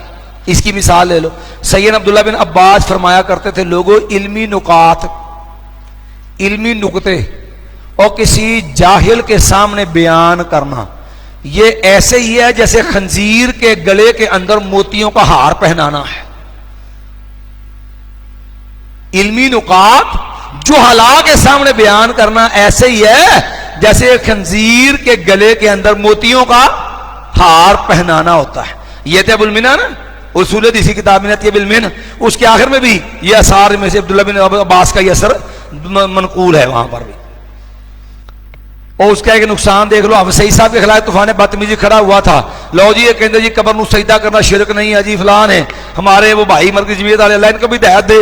اس کی مثال لے لو، سیدنا عبداللہ بن عباس فرمایا کرتے تھے لوگوں علمی نکات، علمی نکتے اور کسی جاہل کے سامنے بیان کرنا یہ ایسے ہی ہے جیسے خنزیر کے گلے کے اندر موتیوں کا ہار پہنانا ہے. علمی نکات جو حلا کے سامنے بیان کرنا ایسے ہی ہے جیسے خنزیر کے گلے کے اندر موتیوں کا ہار پہنانا ہوتا ہے. یہ تھے ابو المنہ نا اصول اسی کتاب میں ابو المنہ، اس کے آخر میں بھی یہ اثار میں سے عبداللہ بن عباس کا یہ اثر منقول ہے وہاں پر بھی. اور اس کا ایک نقصان دیکھ لو، اب صحیح صاحب کے خلاف طوفان بدتمیزی کھڑا ہوا تھا. لو جی یہ کہتے جی قبر نو سجدہ کرنا شرک نہیں ہے جی فلان ہے، ہمارے وہ بھائی مرکزی جمعیت والے اللہ ان کو بھی ہدایت دے.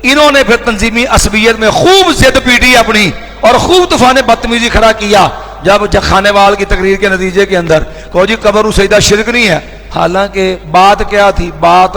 انہوں نے پھر تنظیمی عصبیت میں خوب ضد پیٹی اپنی اور خوب طوفان بدتمیزی کھڑا کیا جب خانے وال کی تقریر کے نتیجے کے اندر کہو جی قبر نو سجدہ شرک نہیں ہے. حالانکہ بات کیا تھی؟ بات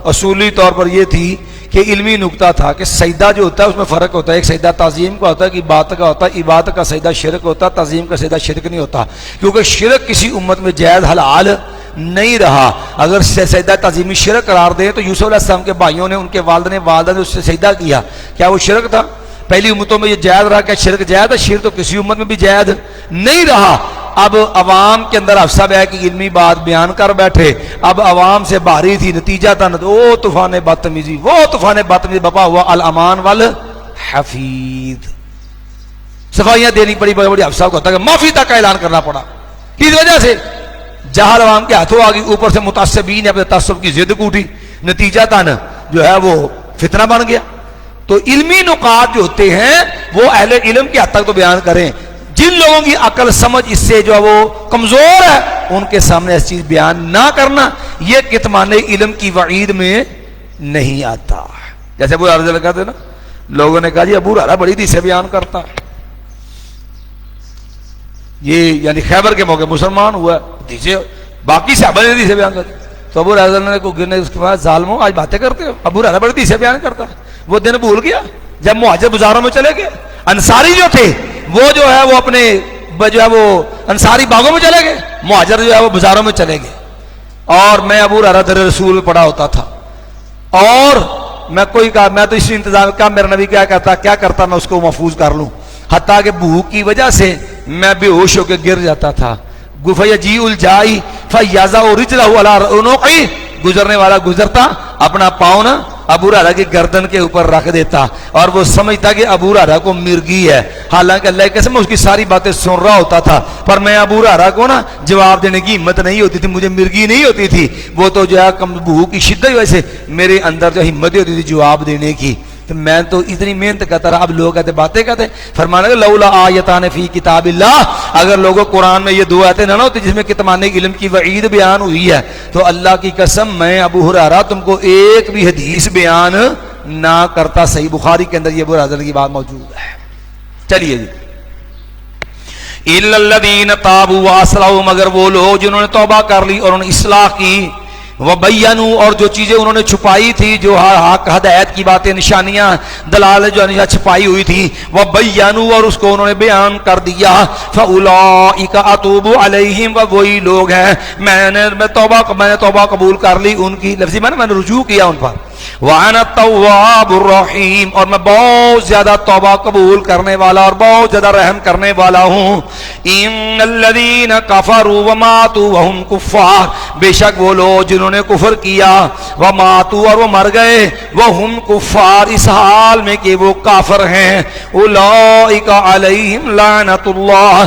اصولی طور پر یہ تھی کہ علمی نکتہ تھا کہ سجدہ جو ہوتا ہے اس میں فرق ہوتا ہے. ایک سجدہ تعظیم کا ہوتا ہے کہ عبادت کا ہوتا ہے. عبادت کا سجدہ شرک ہوتا ہے، تعظیم کا سجدہ شرک نہیں ہوتا، کیونکہ شرک کسی امت میں جائز حلال نہیں رہا. اگر سجدہ تعظیمی شرک قرار دیں تو یوسف علیہ السلام کے بھائیوں نے، ان کے والدہ نے اس سے سجدہ کیا، کیا وہ شرک تھا؟ پہلی امتوں میں یہ جائز رہا کہ شرک جائز ہے، شرک تو کسی امت میں بھی جائز نہیں رہا. اب عوام کے اندر افسب ہے کہ علمی بات بیان کر بیٹھے، اب عوام سے بھاری تھی، نتیجہ تھا وہ طوفان بدتمیزی، وہ طوفان بدتمیزی بپا ہوا الامان والحفیظ. صفائیاں دینی پڑی بڑی بڑی افسر کو ہوتا ہے کہ معافی تک کا اعلان کرنا پڑا. کس وجہ سے؟ جہل عوام کے ہاتھوں آ گئی، اوپر سے متعصبین نے اپنے تعصب کی ضد کوٹی، نتیجہ تن جو ہے وہ فتنہ بن گیا. تو علمی نکات جو ہوتے ہیں وہ اہل علم کے حد تک تو بیان کریں. جن لوگوں کی عقل سمجھ اس سے جو ہے وہ کمزور ہے ان کے سامنے ایسی چیز بیان نہ کرنا یہ کتمان علم کی وعید میں نہیں آتا. جیسے ابو ہریرہ کہتے ہیں نا، لوگوں نے کہا جی ابو ہریرہ بڑی حدیثیں بیان کرتا ہے، یہ یعنی خیبر کے موقع مسلمان ہوا حدیثیں، باقی صحابہ نے حدیثیں بیان کرتی. تو ابو ہریرہ نے کو گرنے اس کے بعد ظالموں آج باتیں کرتے ہو، ابو ہریرہ بڑی حدیثیں بیان کرتا ہے. وہ دن بھول گیا جب مہاجر بازاروں میں چلے گئے. انصاری جو تھے وہ جو ہے وہ اپنے جو ہے وہ انصاری باغوں میں چلے گئے، مہاجر جو ہے وہ بازاروں میں چلے گئے. اور میں ابو ہریرہ در رسول میں پڑا ہوتا تھا اور میں کوئی کہا میں تو اسی انتظام کا میرا نبی کیا کرتا میں اس کو محفوظ کر لوں، حتیٰ کہ بھوک کی وجہ سے میں بے ہوش ہو کے گر جاتا تھا. فیجیء الجائی فیضع رجلہ علی عنقہ، گزرنے والا گزرتا اپنا پاؤں نا ابو ہریرہ کی گردن کے اوپر رکھ دیتا اور وہ سمجھتا کہ ابو ہریرہ کو مرغی ہے، حالانکہ اللہ کی قسم اس کی ساری باتیں سن رہا ہوتا تھا، پر میں ابو ہریرہ کو نا جواب دینے کی ہمت نہیں ہوتی تھی، مجھے مرغی نہیں ہوتی تھی، وہ تو جو ہے بھوک کی شدت کی وجہ سے میرے اندر جو ہمت ہوتی تھی جواب دینے کی، تو میں تو اتنی محنت کرتا رہا۔ اب لوگ کہتے باتیں کہتے فرمانا کہ لولا آیتان فی کتاب اللہ، اگر لوگوں قرآن میں یہ دو آیتیں نہ ہوتی جس میں کتمان علم کی وعید بیان ہوئی ہے تو اللہ کی قسم میں ابو ہریرہ تم کو ایک بھی حدیث بیان نہ کرتا۔ صحیح بخاری کے اندر یہ ابو ہریرہ کی بات موجود ہے۔ چلیے جی، الا الذین تابوا واصلحوا، مگر وہ لوگ جنہوں نے توبہ کر لی اور انہوں نے اصلاح کی، وبینوا، اور جو چیزیں انہوں نے چھپائی تھی، جو حق ہدایت کی باتیں نشانیاں دلالیں جو چھپائی ہوئی تھی، وبینوا، اور اس کو انہوں نے بیان کر دیا، فاولئک اتوب علیہم، وہی لوگ ہیں میں نے توبہ قبول کر لی ان کی، لفظی معنی میں نے رجوع کیا ان پر، وانا التواب الرحیم، اور میں بہت زیادہ توبہ قبول کرنے والا اور بہت زیادہ رحم کرنے والا ہوں۔ ان الذین کفروا وماتوا وهم کفار، بے شک وہ لوگ جنہوں نے کفر کیا، وماتوا، اور وہ مر گئے، وهم کفار، اس حال میں کہ وہ کافر ہیں، اولئک علیہم لعنت اللہ،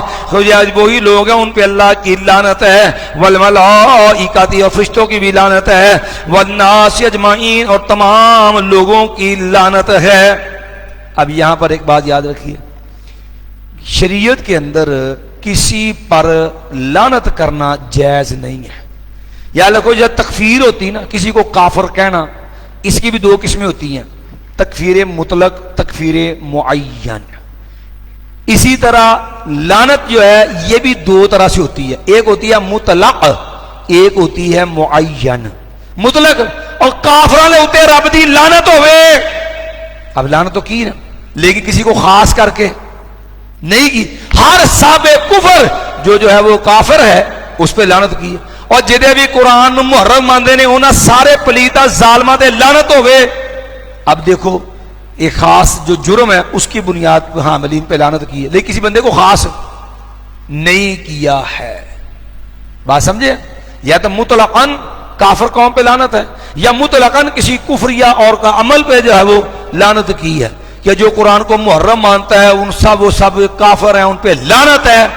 وہی لوگ ہیں ان پہ اللہ کی لعنت ہے، والملائکۃ، اور فرشتوں کی بھی لعنت ہے، والناس اجمعین، اور تمام لوگوں کی لعنت ہے۔ اب یہاں پر ایک بات یاد رکھیے، شریعت کے اندر کسی پر لعنت کرنا جائز نہیں ہے۔ یا لکھو جب تکفیر ہوتی نا، کسی کو کافر کہنا، اس کی بھی دو قسمیں ہوتی ہیں، تکفیر مطلق، تکفیر معین۔ اسی طرح لعنت جو ہے یہ بھی دو طرح سے ہوتی ہے، ایک ہوتی ہے مطلق، ایک ہوتی ہے معین۔ مطلق اور کافران نے ہوتے رب دی لعنت ہوئے، اب لعنت تو کی نا لیکن کسی کو خاص کر کے نہیں کی، ہر صاحب کفر جو ہے وہ کافر ہے اس پہ لعنت کی، اور جدے بھی قرآن محرم ماندے نے انہاں سارے پلیتا ظالمہ دے لعنت ہوئے۔ اب دیکھو ایک خاص جو جرم ہے اس کی بنیاد پہ حاملین پہ لعنت کی ہے، لیکن کسی بندے کو خاص نہیں کیا ہے، بات سمجھے؟ یا تو مطلقاً کافر قوم پہ لعنت ہے، یا مطلقاً کسی کفریہ اور کا عمل پہ جو ہے وہ لعنت کی ہے، کہ جو قرآن کو محرم مانتا ہے ان وہ سب کافر ہیں، ان پہ لعنت ہے۔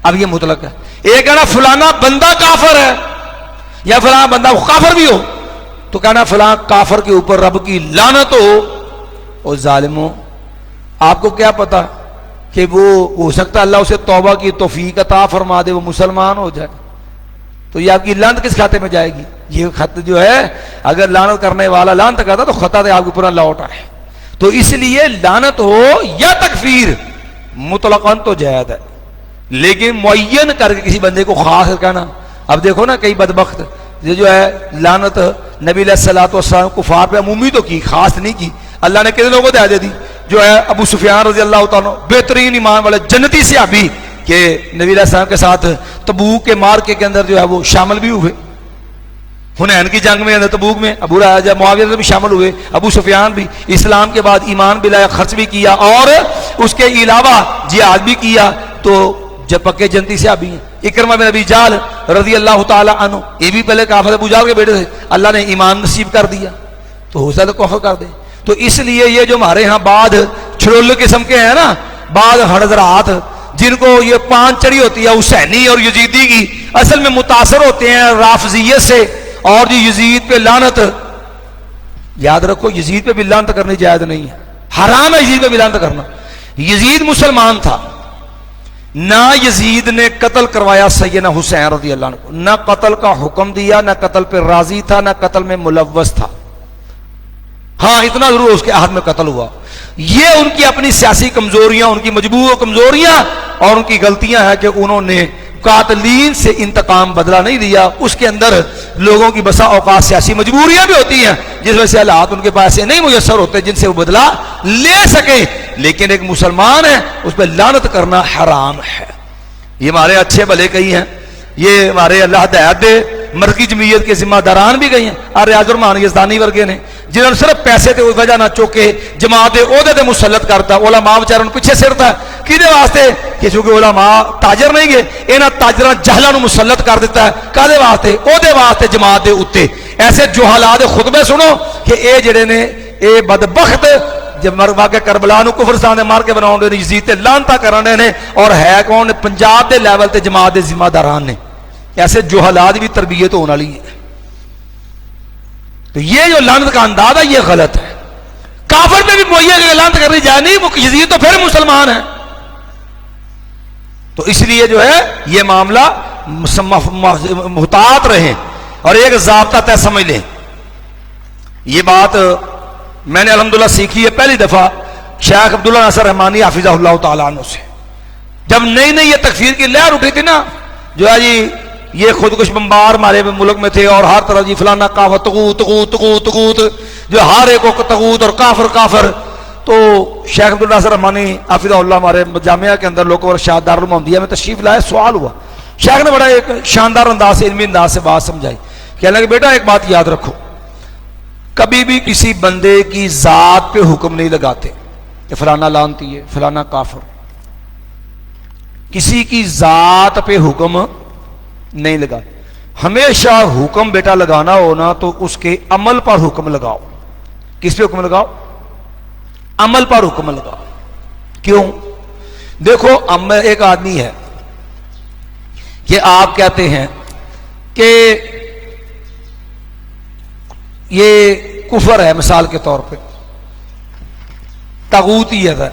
اب یہ مطلق ہے، ایک کہنا فلانا بندہ کافر ہے، یا فلانا بندہ کافر بھی ہو تو کہنا فلاں کافر کے اوپر رب کی لعنت ہو۔ اور ظالموں، آپ کو کیا پتا کہ وہ ہو سکتا اللہ اسے توبہ کی توفیق عطا فرما دے، وہ مسلمان ہو جائے، تو یہ آپ کی لعنت کس کھاتے میں جائے گی؟ یہ خط جو ہے اگر لعنت کرنے والا لعنت کرتا تو خطا تو آپ کے اوپر لوٹ آئے۔ تو اس لیے لعنت ہو یا تکفیر مطلقاً تو جائز ہے، لیکن معین کر کے کسی بندے کو خاص کہنا، اب دیکھو نا کئی بدبخت یہ جو ہے لعنت نبی علیہ الصلوۃ والسلام کفار پہ عمومی تو کی، خاص نہیں کی۔ اللہ نے کتنے لوگوں دے دی، جو ہے ابو سفیان رضی اللہ تعالیٰ بہترین ایمان والے جنتی صحابی کہ نبی علیہ السلام کے ساتھ تبوک کے مارکے کے اندر جو ہے وہ شامل بھی ہوئے، حنین کی جنگ میں تبوک میں ابو راجہ معاویہ بھی شامل ہوئے، ابو سفیان بھی اسلام کے بعد ایمان بھی لایا، خرچ بھی کیا، اور اس کے علاوہ جہاد بھی کیا، تو جب پکے جنتی سے ابھی ہیں۔ اکرمہ بن ابی جہل رضی اللہ تعالی عنہ، یہ بھی پہلے کافر ابو جہل کے بیٹے تھے، اللہ نے ایمان نصیب کر دیا تو ہو سکتا کفر کر دے۔ تو اس لیے یہ جو ہمارے ہاں بعد چھڑول قسم کے ہیں نا، بعد حضرات جن کو یہ پان چڑھی ہوتی ہے حسینی اور یزیدی کی، اصل میں متاثر ہوتے ہیں رافضیت سے، اور جو یزید پہ لعنت، یاد رکھو یزید پہ بھی لعنت کرنی جائز نہیں ہے، حرام ہے یزید پہ بھی لعنت کرنا۔ یزید مسلمان تھا، نہ یزید نے قتل کروایا سیدنا حسین رضی اللہ عنہ کو، نہ قتل کا حکم دیا، نہ قتل پہ راضی تھا، نہ قتل میں ملوث تھا، ہاں اتنا ضرور اس کے عہد میں قتل ہوا۔ یہ ان کی اپنی سیاسی کمزوریاں، ان کی مجبور کمزوریاں اور ان کی غلطیاں ہیں کہ انہوں نے قاتلین سے انتقام بدلہ نہیں دیا۔ اس کے اندر لوگوں کی بسا اوقات سیاسی مجبوریاں بھی ہوتی ہیں جس وجہ سے حالات ان کے پاس سے نہیں میسر ہوتے جن سے وہ بدلہ لے سکیں، لیکن ایک مسلمان ہے اس پہ لعنت کرنا حرام ہے۔ یہ ہمارے اچھے بھلے کئی ہیں، یہ ہمارے اللہ ہدایت دے مرکزی جمعیت کے ذمہ داران بھی گئی ہیں، ریاض الرحمان یزدانی ورگے نے، جنہوں نے صرف پیسے تے وجہ نہ چوکے جماعت عہدے تے مسلط کرتا، علماء بیچارے ان پیچھے سرتا کیدے واسطے کہ چونکہ علماء تاجر نہیں گے انہاں تاجراں جہلاں نو مسلط کر دیتا ہے کادے واسطے او دے واسطے جماعت دے اوتے ایسے جہلاء دے خطبے سنو کہ اے جڑے نے اے بدبخت جب مروا کے کربلا نو کفرستان دے مار کے بناون دے یزید تے لعنتاں کرنے نے اور ہے کون پنجاب دے لیول تے جماعت دے ذمہ داران نے ایسے جہلاء دی بھی تربیت ہونے والی ہے تو یہ جو لعنت کا انداز ہے یہ غلط ہے کافر پہ بھی کوئی ہے لعنت کرنی جائے نہیں یزید تو پھر مسلمان ہے تو اس لیے جو ہے یہ معاملہ محتاط رہیں اور ایک ضابطہ طے سمجھ لیں یہ بات میں نے الحمدللہ سیکھی ہے پہلی دفعہ شیخ عبداللہ ناصر رحمانی حافظہ اللہ تعالیٰ عنہ سے جب نئی نئی یہ تکفیر کی لہر اٹھی تھی نا جو ہے جی یہ خودکش بمبار ہمارے ملک میں تھے اور ہر طرف جی فلانا کافر تغوت تغوت تغوت تغوت جو ہر ایک کو تغوت اور کافر کافر تو شیخ عبداللہ ناصر رحمانی حافظہ اللہ ہمارے جامعہ کے اندر لوگوں اور شاہد دارالمحمدیہ میں تشریف لائے سوال ہوا شیخ نے بڑا ایک شاندار انداز سے علمی انداز سے بات سمجھائی کہنے لگے بیٹا ایک بات یاد رکھو کبھی بھی کسی بندے کی ذات پہ حکم نہیں لگاتے کہ فلانا لعنتی ہے فلانا کافر کسی کی ذات پہ حکم نہیں لگا ہمیشہ حکم بیٹا لگانا ہونا تو اس کے عمل پر حکم لگاؤ کس پہ حکم لگاؤ عمل پر حکم لگاؤ کیوں دیکھو ایک آدمی ہے کہ آپ کہتے ہیں کہ یہ کفر ہے مثال کے طور پہ طاغوتیت ہے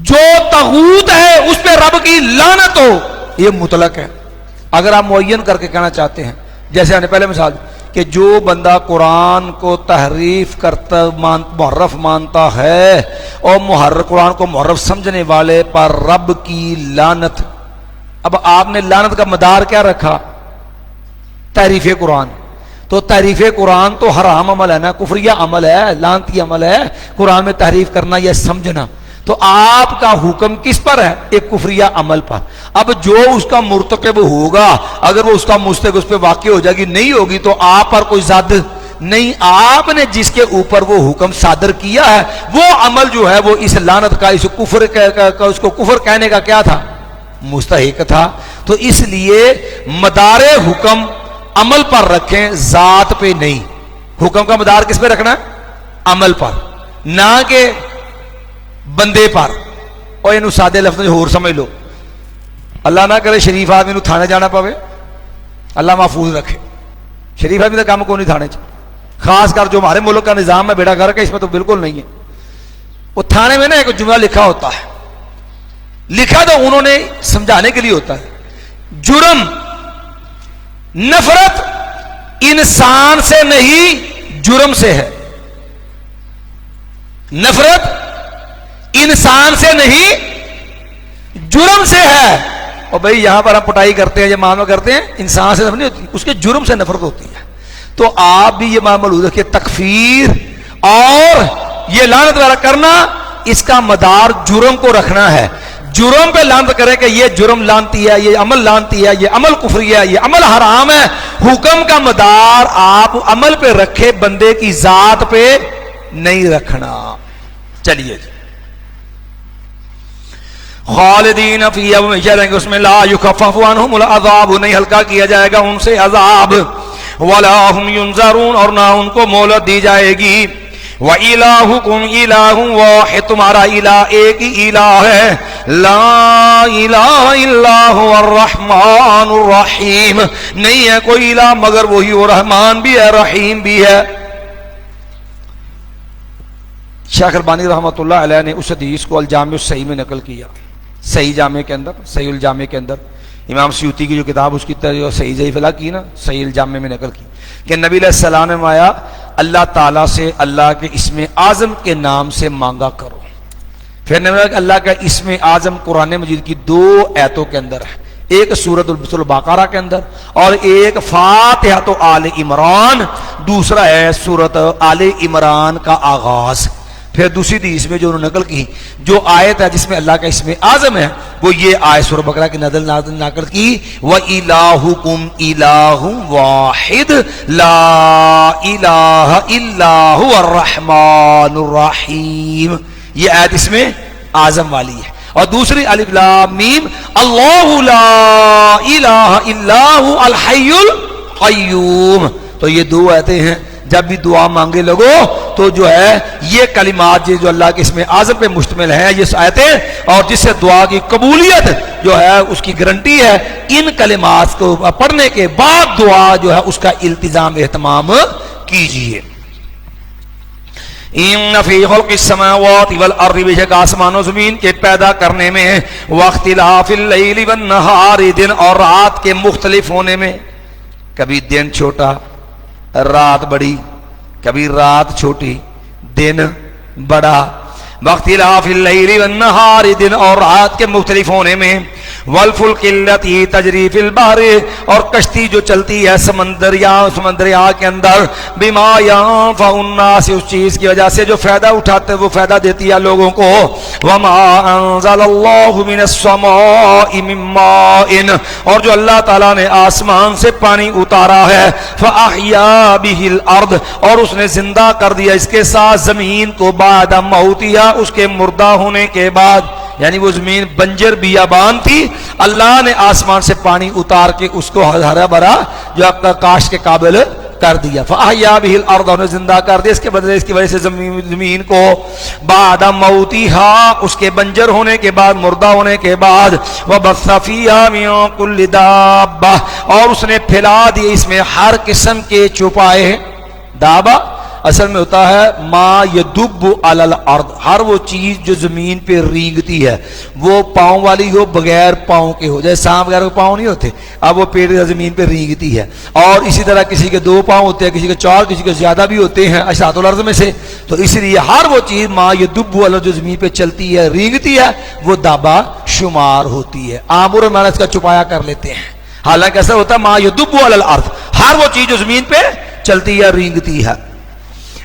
جو طاغوت ہے اس پہ رب کی لعنت ہو یہ مطلق ہے اگر آپ معین کر کے کہنا چاہتے ہیں جیسے ہم نے پہلے مثال کہ جو بندہ قرآن کو تحریف کرتا محرف مانتا ہے اور قرآن کو محرف سمجھنے والے پر رب کی لعنت اب آپ نے لعنت کا مدار کیا رکھا تحریف قرآن تو تحریف قرآن تو حرام عمل ہے نا کفریہ عمل ہے لعنتی عمل ہے قرآن میں تحریف کرنا یا سمجھنا تو آپ کا حکم کس پر ہے ایک کفریہ عمل پر اب جو اس کا مرتکب ہوگا اگر وہ اس کا مستحق اس پہ واقع ہو جائے گی نہیں ہوگی تو آپ پر کوئی زد نہیں آپ نے جس کے اوپر وہ حکم صادر کیا ہے وہ عمل جو ہے وہ اس لعنت کا اس کفر کا اس کو کفر کہنے کا کیا تھا مستحق تھا تو اس لیے مدار حکم عمل پر رکھیں ذات پہ نہیں حکم کا مدار کس پہ رکھنا ہے عمل پر نہ کہ بندے پر اور انہوں سادے لفظ ہور سمجھ لو اللہ نہ کرے شریف آدمی نو تھانے جانا پوے اللہ محفوظ رکھے شریف آدمی کا کام کو نہیں تھانے چاہیے خاص کر جو ہمارے ملک کا نظام ہے بیڑا گھر کا اس میں تو بالکل نہیں ہے وہ تھانے میں نا ایک جملہ لکھا ہوتا ہے لکھا تو انہوں نے سمجھانے کے لیے ہوتا ہے جرم نفرت انسان سے نہیں جرم سے ہے نفرت انسان سے نہیں جرم سے ہے اور بھائی یہاں پر ہم پٹائی کرتے ہیں یہ معاملہ کرتے ہیں انسان سے نفرت نہیں ہوتی اس کے جرم سے نفرت ہوتی ہے تو آپ بھی یہ معاملہ رکھیے تکفیر اور یہ لعنت وغیرہ کرنا اس کا مدار جرم کو رکھنا ہے جرم پہ لعنت کرے کہ یہ جرم لعنتی ہے یہ عمل لعنتی ہے یہ عمل کفری ہے یہ عمل حرام ہے حکم کا مدار آپ عمل پہ رکھے بندے کی ذات پہ نہیں رکھنا چلیے خالدین فیہا ہمیشہ رہیں گے اس میں لا یخفف عنہم العذاب نہیں ہلکا کیا جائے گا ان سے عذاب ولا هم ينظرون اور نہ ان کو مہلت دی جائے گی وَإِلَٰهُكُمْ إِلَٰهٌ وَاحِدٌ تمہارا الہ ایک ہی الہ ہے لا الہ الا هو الرحمن الرحیم نہیں ہے کوئی الہ مگر وہی وہ رحمان بھی ہے رحیم بھی ہے شیخ البانی رحمۃ اللہ علیہ نے اس حدیث کو الجامع الصحیح میں نقل کیا صحیح جامع کے اندر صحیح الجامع کے اندر امام سیوطی کی جو کتاب اس کی صحیح ضعیف لا کی نا صحیح الجامع میں نقل کی کہ نبی علیہ السلام نے فرمایا اللہ تعالیٰ سے اللہ کے اسم اعظم کے نام سے مانگا کرو پھر نے کہ اللہ کا اسم اعظم قرآن مجید کی 2 آیتوں کے اندر ہے ایک سورۃ البقرہ کے اندر اور ایک فاتحہ آل عمران دوسرا ہے سورۃ آل عمران کا آغاز پھر دوسری حدیث میں جو انہوں نے نقل کی جو آیت ہے جس میں اللہ کا اسم اعظم ہے وہ یہ آیت سورۃ بقرہ کی نقل کی وَإِلَٰهُكُمْ إِلَٰهٌ وَاحِدٌ لَا إِلَٰهَ إِلَّا هُوَ الرَّحْمَٰنُ الرَّحِيمُ یہ آیت اس میں اعظم والی ہے اور دوسری الف لام میم اللہ لا الہ الا هو الحی القیوم. تو یہ دو آیتیں ہیں. جب بھی دعا مانگے لگو تو جو ہے یہ کلمات جو اللہ کے اسم اعظم پہ مشتمل ہیں یہ آیتیں، اور جس سے دعا کی قبولیت جو ہے اس کی گارنٹی ہے، ان کلمات کو پڑھنے کے بعد دعا جو ہے اس کا التزام اہتمام کیجیے. ان فی خلق السماوات والارض، بے شک آسمان و زمین کے پیدا کرنے میں، واختلاف اللیل والنہار، دن اور رات کے مختلف ہونے میں، کبھی دن چھوٹا رات بڑی، کبھی رات چھوٹی دن بڑا. واختلاف اللیل والنہار، دن اور رات کے مختلف ہونے میں، والفلک التی تجری فی البحر، اور کشتی جو چلتی ہے سمندریا کے اندر، بما ينفع الناس، اس چیز کی وجہ سے جو فائدہ اٹھاتے وہ فائدہ دیتی ہے لوگوں کو. وما انزل اللہ من السماء من ماء، اور جو اللہ تعالیٰ نے آسمان سے پانی اتارا ہے، فاحیا به الارض، اور اس نے زندہ کر دیا اس کے ساتھ زمین کو، بعد موتها، اس کے مردہ ہونے کے بعد. یعنی وہ زمین بنجر بیابان تھی، اللہ نے آسمان سے پانی اتار کے اس کو ہرا بھرا جو آپ کا کاشت کے قابل کر دیا. فاحیا به الارض، اور نے زندہ کر دیا اس کے بدلے اس کی وجہ سے زمین کو، بعد موتها، اس کے بنجر ہونے کے بعد مردہ ہونے کے بعد، وبث فیہا من کل دابہ، اور اس نے پھیلا دی اس میں ہر قسم کے چوپائے. دابہ اصل میں ہوتا ہے ما یدب علی الارض، ہر وہ چیز جو زمین پہ رینگتی ہے، وہ پاؤں والی ہو بغیر پاؤں کے ہو. جیسے سانپ وغیرہ کے پاؤں نہیں ہوتے، اب وہ پیڑ زمین پہ رینگتی ہے. اور اسی طرح کسی کے 2 پاؤں ہوتے ہیں، کسی کے 4، کسی کے زیادہ بھی ہوتے ہیں اشاعت الارض میں سے. تو اس لیے ہر وہ چیز ما یدب علی جو زمین پہ چلتی ہے رینگتی ہے وہ دابہ شمار ہوتی ہے. عام اور اس کا چھپایا کر لیتے ہیں، حالانکہ ایسا ہوتا ہے ما یدب علی الارض، ہر وہ چیز جو زمین پہ چلتی ہے رینگتی ہے.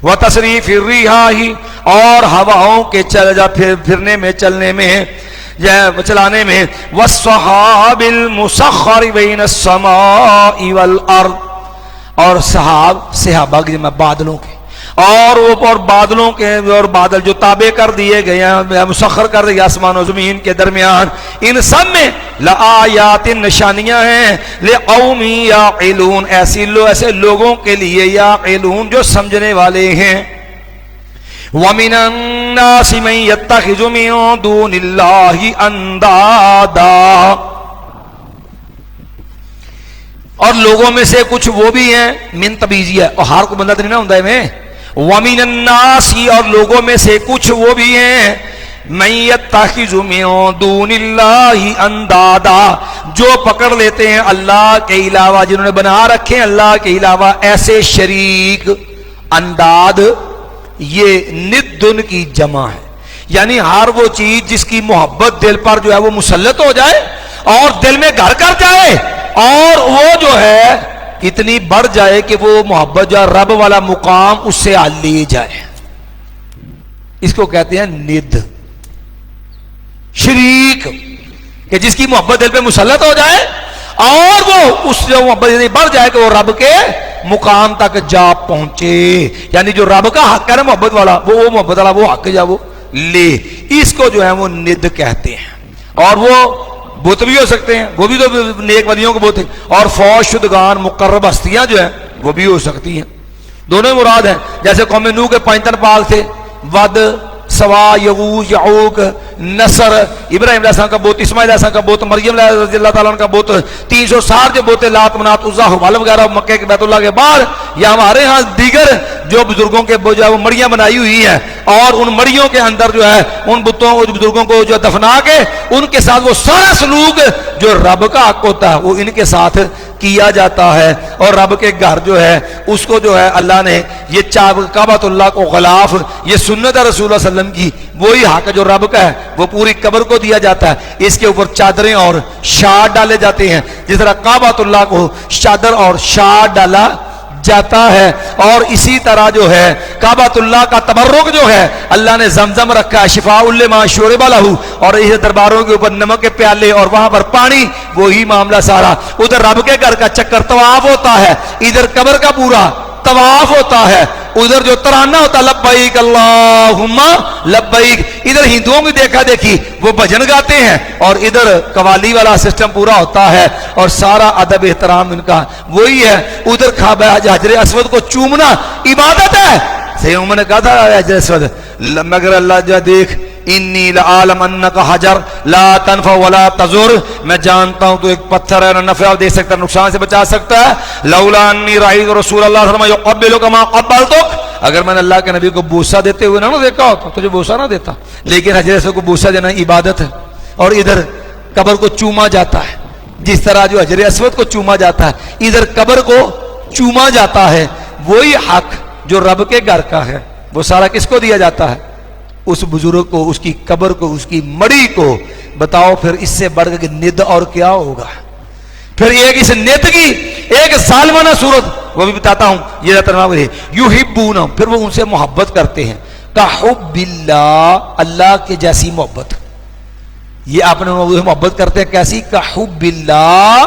وتصریف الرياح، اور ہواؤں کے پھرنے میں چلنے میں چلانے میں، والسحاب المسخر بین السماء والارض، اور صحابہ کے جمع بادلوں کے، اور بادلوں کے، اور بادل جو تابع کر دیے گئے ہیں، مسخر کر دیے آسمان و زمین کے درمیان، ان سب میں لآیات، نشانیاں ہیں، لقوم یعقلون، ایسے لوگوں کے لیے، یعقلون جو سمجھنے والے ہیں. وَمِنَ النَّاسِ مَن يَتَّخِذُ مِن دُونِ اللَّهِ أَندَادًا، اور لوگوں میں سے کچھ وہ بھی ہیں، من تبیزی ہے، اور ہر کو بندہ تو نہیں نہ ہوتا ہے میں. وَمِنَ النَّاسِ، اور لوگوں میں سے کچھ وہ بھی ہیں، مَن يَتَّخِذُ مِن دُونِ اللَّهِ أَندَادًا، جو پکڑ لیتے ہیں اللہ کے علاوہ، جنہوں نے بنا رکھے ہیں اللہ کے علاوہ ایسے شریک. انداد یہ ندن کی جمع ہے، یعنی ہر وہ چیز جس کی محبت دل پر جو ہے وہ مسلط ہو جائے اور دل میں گھر کر جائے، اور وہ جو ہے اتنی بڑھ جائے کہ وہ محبت جو رب والا مقام اس سے لے جائے. اس کو کہتے ہیں ند، شریک، کہ جس کی محبت دل پہ مسلط ہو جائے اور وہ اس جو محبت بڑھ جائے کہ وہ رب کے مقام تک جا پہنچے. یعنی جو رب کا حق ہے نا محبت والا، وہ محبت والا وہ حق جا وہ لے. اس کو جو ہے وہ ند کہتے ہیں. اور وہ بت بھی ہو سکتے ہیں، وہ بھی تو نیک ولیوں کو بت ہیں، اور فوج شدگان مقرب ہستیاں جو ہیں وہ بھی ہو سکتی ہیں. دونوں مراد ہیں. جیسے قوم نوح کے 5 تن پاک تھے، ود، سوا، یغوث، یعوق، نصر، ابراہیم علیہ السلام کا بت، اسماعیل علیہ السلام کا بت، مریم رضی اللہ تعالیٰ عنہ کا بت، 360 جو بتیں لات، منات، عزا، حبال وغیرہ مکہ کے بیت اللہ کے باہر، یا ہمارے ہاں دیگر جو بزرگوں کے جو ہے وہ مڑیاں بنائی ہوئی ہیں، اور ان مڑیوں کے اندر جو ہے ان بتوں بزرگوں کو جو دفنا کے ان کے ساتھ وہ سارا سلوک جو رب کا حق ہوتا ہے وہ ان کے ساتھ کیا جاتا ہے. اور رب کے گھر جو ہے اس کو جو ہے اللہ نے یہ کعبۃ اللہ کو غلاف، یہ سنت ہے رسول اللہ صلی اللہ علیہ وسلم کی، وہی حق جو رب کا ہے وہ پوری قبر کو دیا جاتا ہے. اس کے اوپر چادریں اور شاد ڈالے جاتے ہیں، جس طرح کعبۃ اللہ کو چادر اور شاد ڈالا جاتا ہے. اور اسی طرح جو ہے کعبۃ اللہ کا تبرک جو ہے اللہ نے زمزم رکھا ہے، شفاء لما شرب لہ، اور اس درباروں کے اوپر نمک کے پیالے اور وہاں پر پانی، وہی معاملہ سارا. ادھر رب کے گھر کا چکر طواف ہوتا ہے، ادھر قبر کا پورا طواف ہوتا ہے. ادھر جو ترانہ ہوتا لبیک اللہم لبیک، ادھر ہندوؤں کی دیکھا دیکھی وہ بھجن گاتے ہیں اور ادھر قوالی والا سسٹم پورا ہوتا ہے اور سارا ادب احترام ان کا وہی ہے. ادھر کعبہ حجر اسود کو چومنا عبادت ہے. صحیح عمر نے کہا تھا حجر اسود مگر اللہ جو دیکھ انی لعالم انکا حجر لا تنفع ولا تضر، میں جانتا ہوں تو ایک پتھر ہے، نہ نفع دے سکتا نقصان سے بچا سکتا ہے. لولا انی رأیت رسول اللہ صلی اللہ علیہ وسلم یقبلک ما قبلتک، اگر میں نے اللہ کے نبی کو بوسہ دیتے ہوئے نہ دیکھا ہوتا تجھے بوسہ نہ دیتا. لیکن حجر اسود کو بوسہ دینا عبادت ہے اور ادھر قبر کو چوما جاتا ہے. جس طرح جو حجر اسود کو چوما جاتا ہے ادھر قبر کو چوما جاتا ہے. وہی حق جو رب کے گھر کا ہے وہ سارا کس کو دیا جاتا ہے؟ اس بزرگ کو، اس کی قبر کو، اس کی مڑی کو. بتاؤ پھر اس سے بڑھ کے ند اور کیا ہوگا؟ پھر ایک اس ند کی ایک ظالمانہ صورت وہ بھی بتاتا ہوں. یہ ترجمہ ہے یحبون، پھر وہ ان سے محبت کرتے ہیں کا حب اللہ، اللہ کے جیسی محبت. یہ آپ نے محبت کرتے ہیں کیسی؟ کا حب اللہ،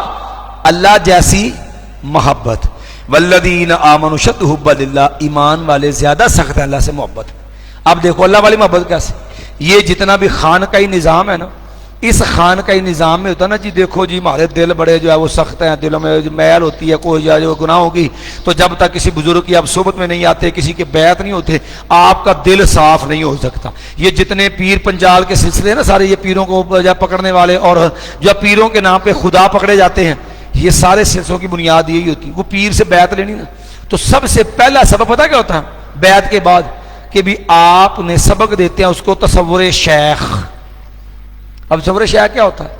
اللہ جیسی محبت. والذین آمنوا شد حب للہ، ایمان والے زیادہ سخت ہیں اللہ سے محبت. اب دیکھو اللہ والی محبت کیسے. یہ جتنا بھی خانقاہی نظام ہے نا، اس خانقاہی نظام میں ہوتا ہے نا جی دیکھو جی ہمارے دل بڑے جو ہے وہ سخت ہیں، دلوں میں میل ہوتی ہے کوئی جو گناہوں کی، تو جب تک کسی بزرگ کی آپ صحبت میں نہیں آتے، کسی کے بیعت نہیں ہوتے، آپ کا دل صاف نہیں ہو سکتا. یہ جتنے پیر پنجال کے سلسلے ہیں نا سارے، یہ پیروں کو پکڑنے والے اور جو پیروں کے نام پہ خدا پکڑے جاتے ہیں، یہ سارے سلسلوں کی بنیاد یہی ہوتی ہے. وہ پیر سے بیعت لینی نا، تو سب سے پہلا سبب پتہ کیا ہوتا ہے بیعت کے بعد؟ کہ بھی آپ نے سبق دیتے ہیں اس کو تصور شیخ. اب تصور شیخ کیا ہوتا ہے؟